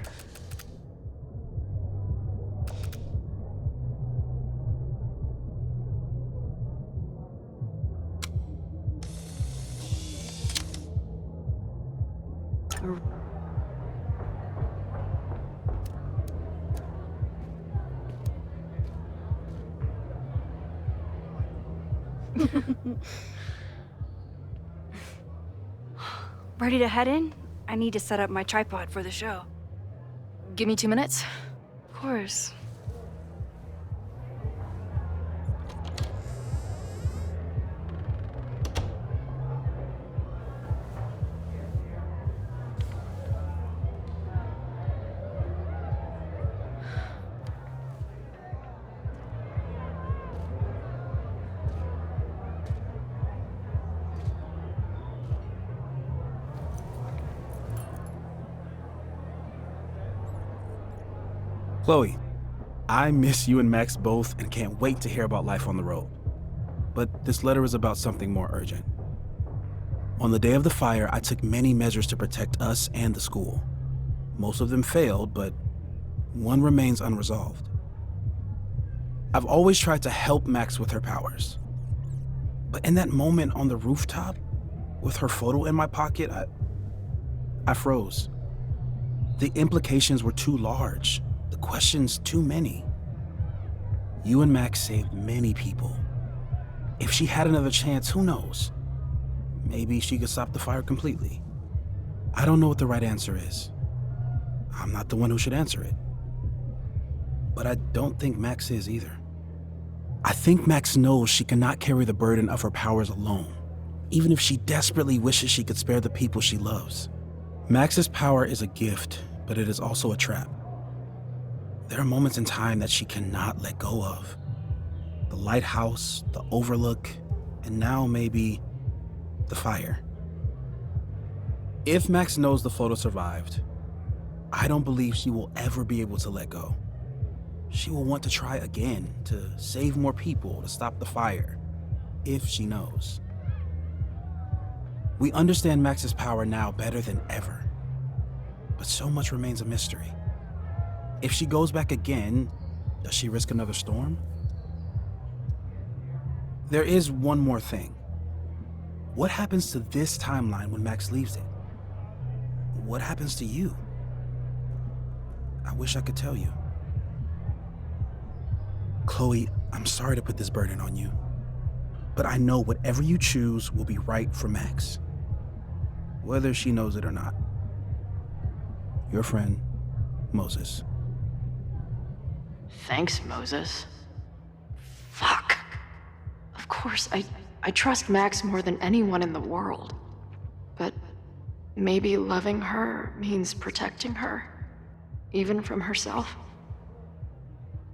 Ready to head in? I need to set up my tripod for the show. Give me 2 minutes. Of course. Chloe, I miss you and Max both and can't wait to hear about life on the road. But this letter is about something more urgent. On the day of the fire, I took many measures to protect us and the school. Most of them failed, but one remains unresolved. I've always tried to help Max with her powers. But in that moment on the rooftop, with her photo in my pocket, I froze. The implications were too large, the questions too many. You and Max saved many people. If she had another chance, who knows? Maybe she could stop the fire completely. I don't know what the right answer is. I'm not the one who should answer it. But I don't think Max is either. I think Max knows she cannot carry the burden of her powers alone, even if she desperately wishes she could spare the people she loves. Max's power is a gift, but it is also a trap. There are moments in time that she cannot let go of. The lighthouse, the overlook, and now maybe the fire. If Max knows the photo survived, I don't believe she will ever be able to let go. She will want to try again, to save more people, to stop the fire, if she knows. We understand Max's power now better than ever, but so much remains a mystery. If she goes back again, does she risk another storm? There is one more thing. What happens to this timeline when Max leaves it? What happens to you? I wish I could tell you. Chloe, I'm sorry to put this burden on you, but I know whatever you choose will be right for Max, whether she knows it or not. Your friend, Moses. Thanks, Moses. Fuck. Of course, I trust Max more than anyone in the world. But maybe loving her means protecting her, even from herself?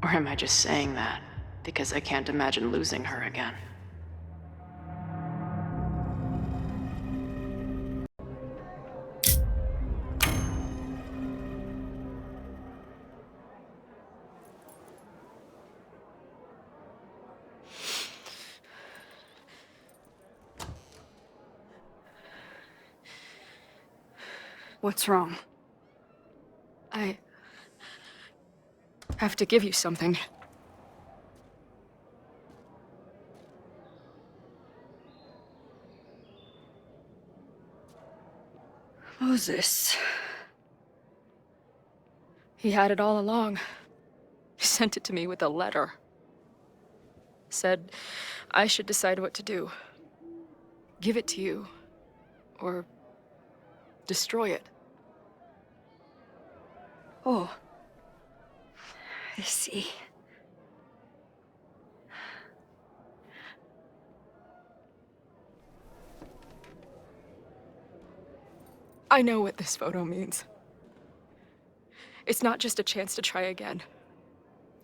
Or am I just saying that because I can't imagine losing her again? What's wrong? I have to give you something. Moses. He had it all along. He sent it to me with a letter. Said I should decide what to do. Give it to you, or destroy it. Oh. I see. I know what this photo means. It's not just a chance to try again.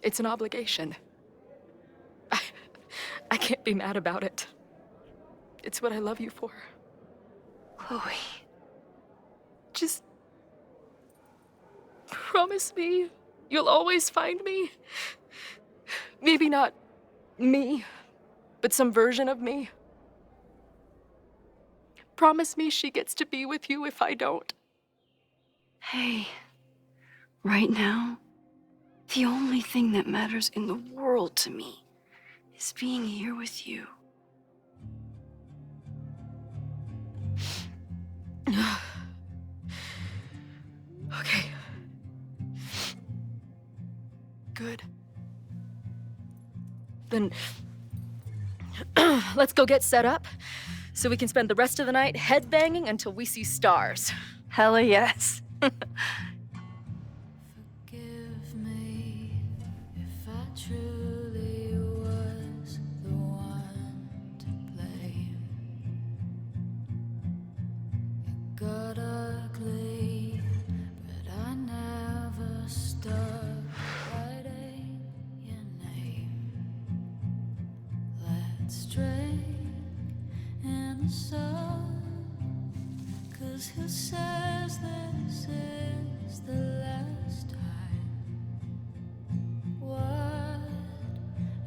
It's an obligation. I can't be mad about it. It's what I love you for. Chloe. Just promise me you'll always find me. Maybe not me, but some version of me. Promise me she gets to be with you if I don't. Hey, right now, the only thing that matters in the world to me is being here with you. Okay. Good. Then let's go get set up so we can spend the rest of the night headbanging until we see stars. Hella yes. Forgive me if I truly was the one to blame. It got ugly, but I never stopped writing your name. Let's drink in the sun, 'cause who says this is the last time?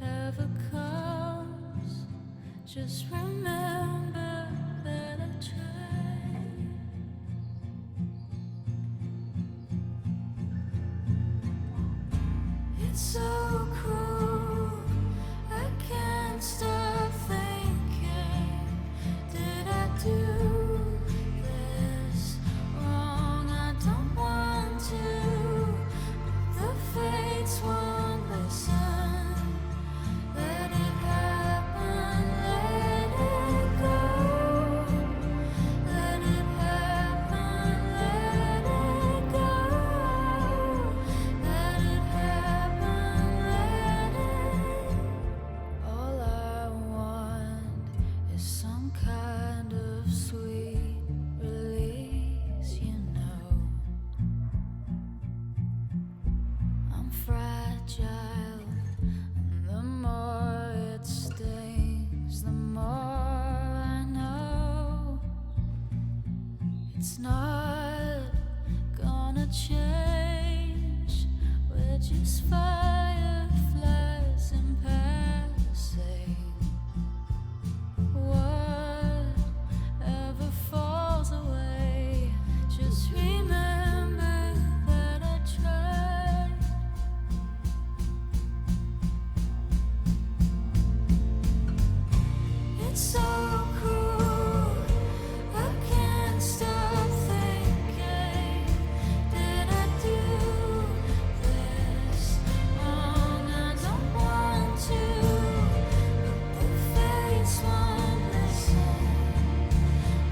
Whatever comes, just remember that I tried. It's so cruel. I can't stop thinking. Did I do this wrong? I don't want to. The fates won't listen. Let it happen. Let it go. Let it happen. Let it go. Let it happen. Let it. All I want is some kind of sweet release, you know. I'm fragile, and the more it stings, the more I know. It's not gonna change. We're just fireflies in passing. Whatever falls away, just remember that I tried. It's so cruel. I can't stop thinking. Did I do this wrong? I don't want to, but the fates won't listen.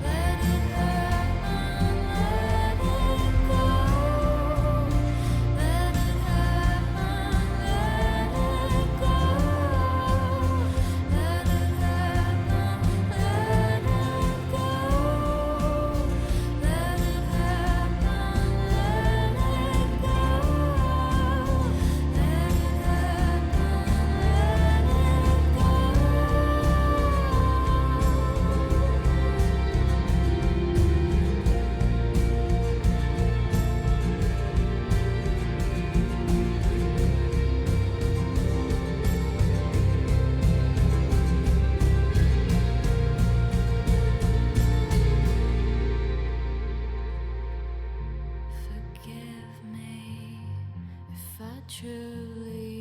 Let it happen. Let it go. Let it happen. Let it go. Let it happen. Let it go. Let it happen. Let it go. Let it Forgive me if I truly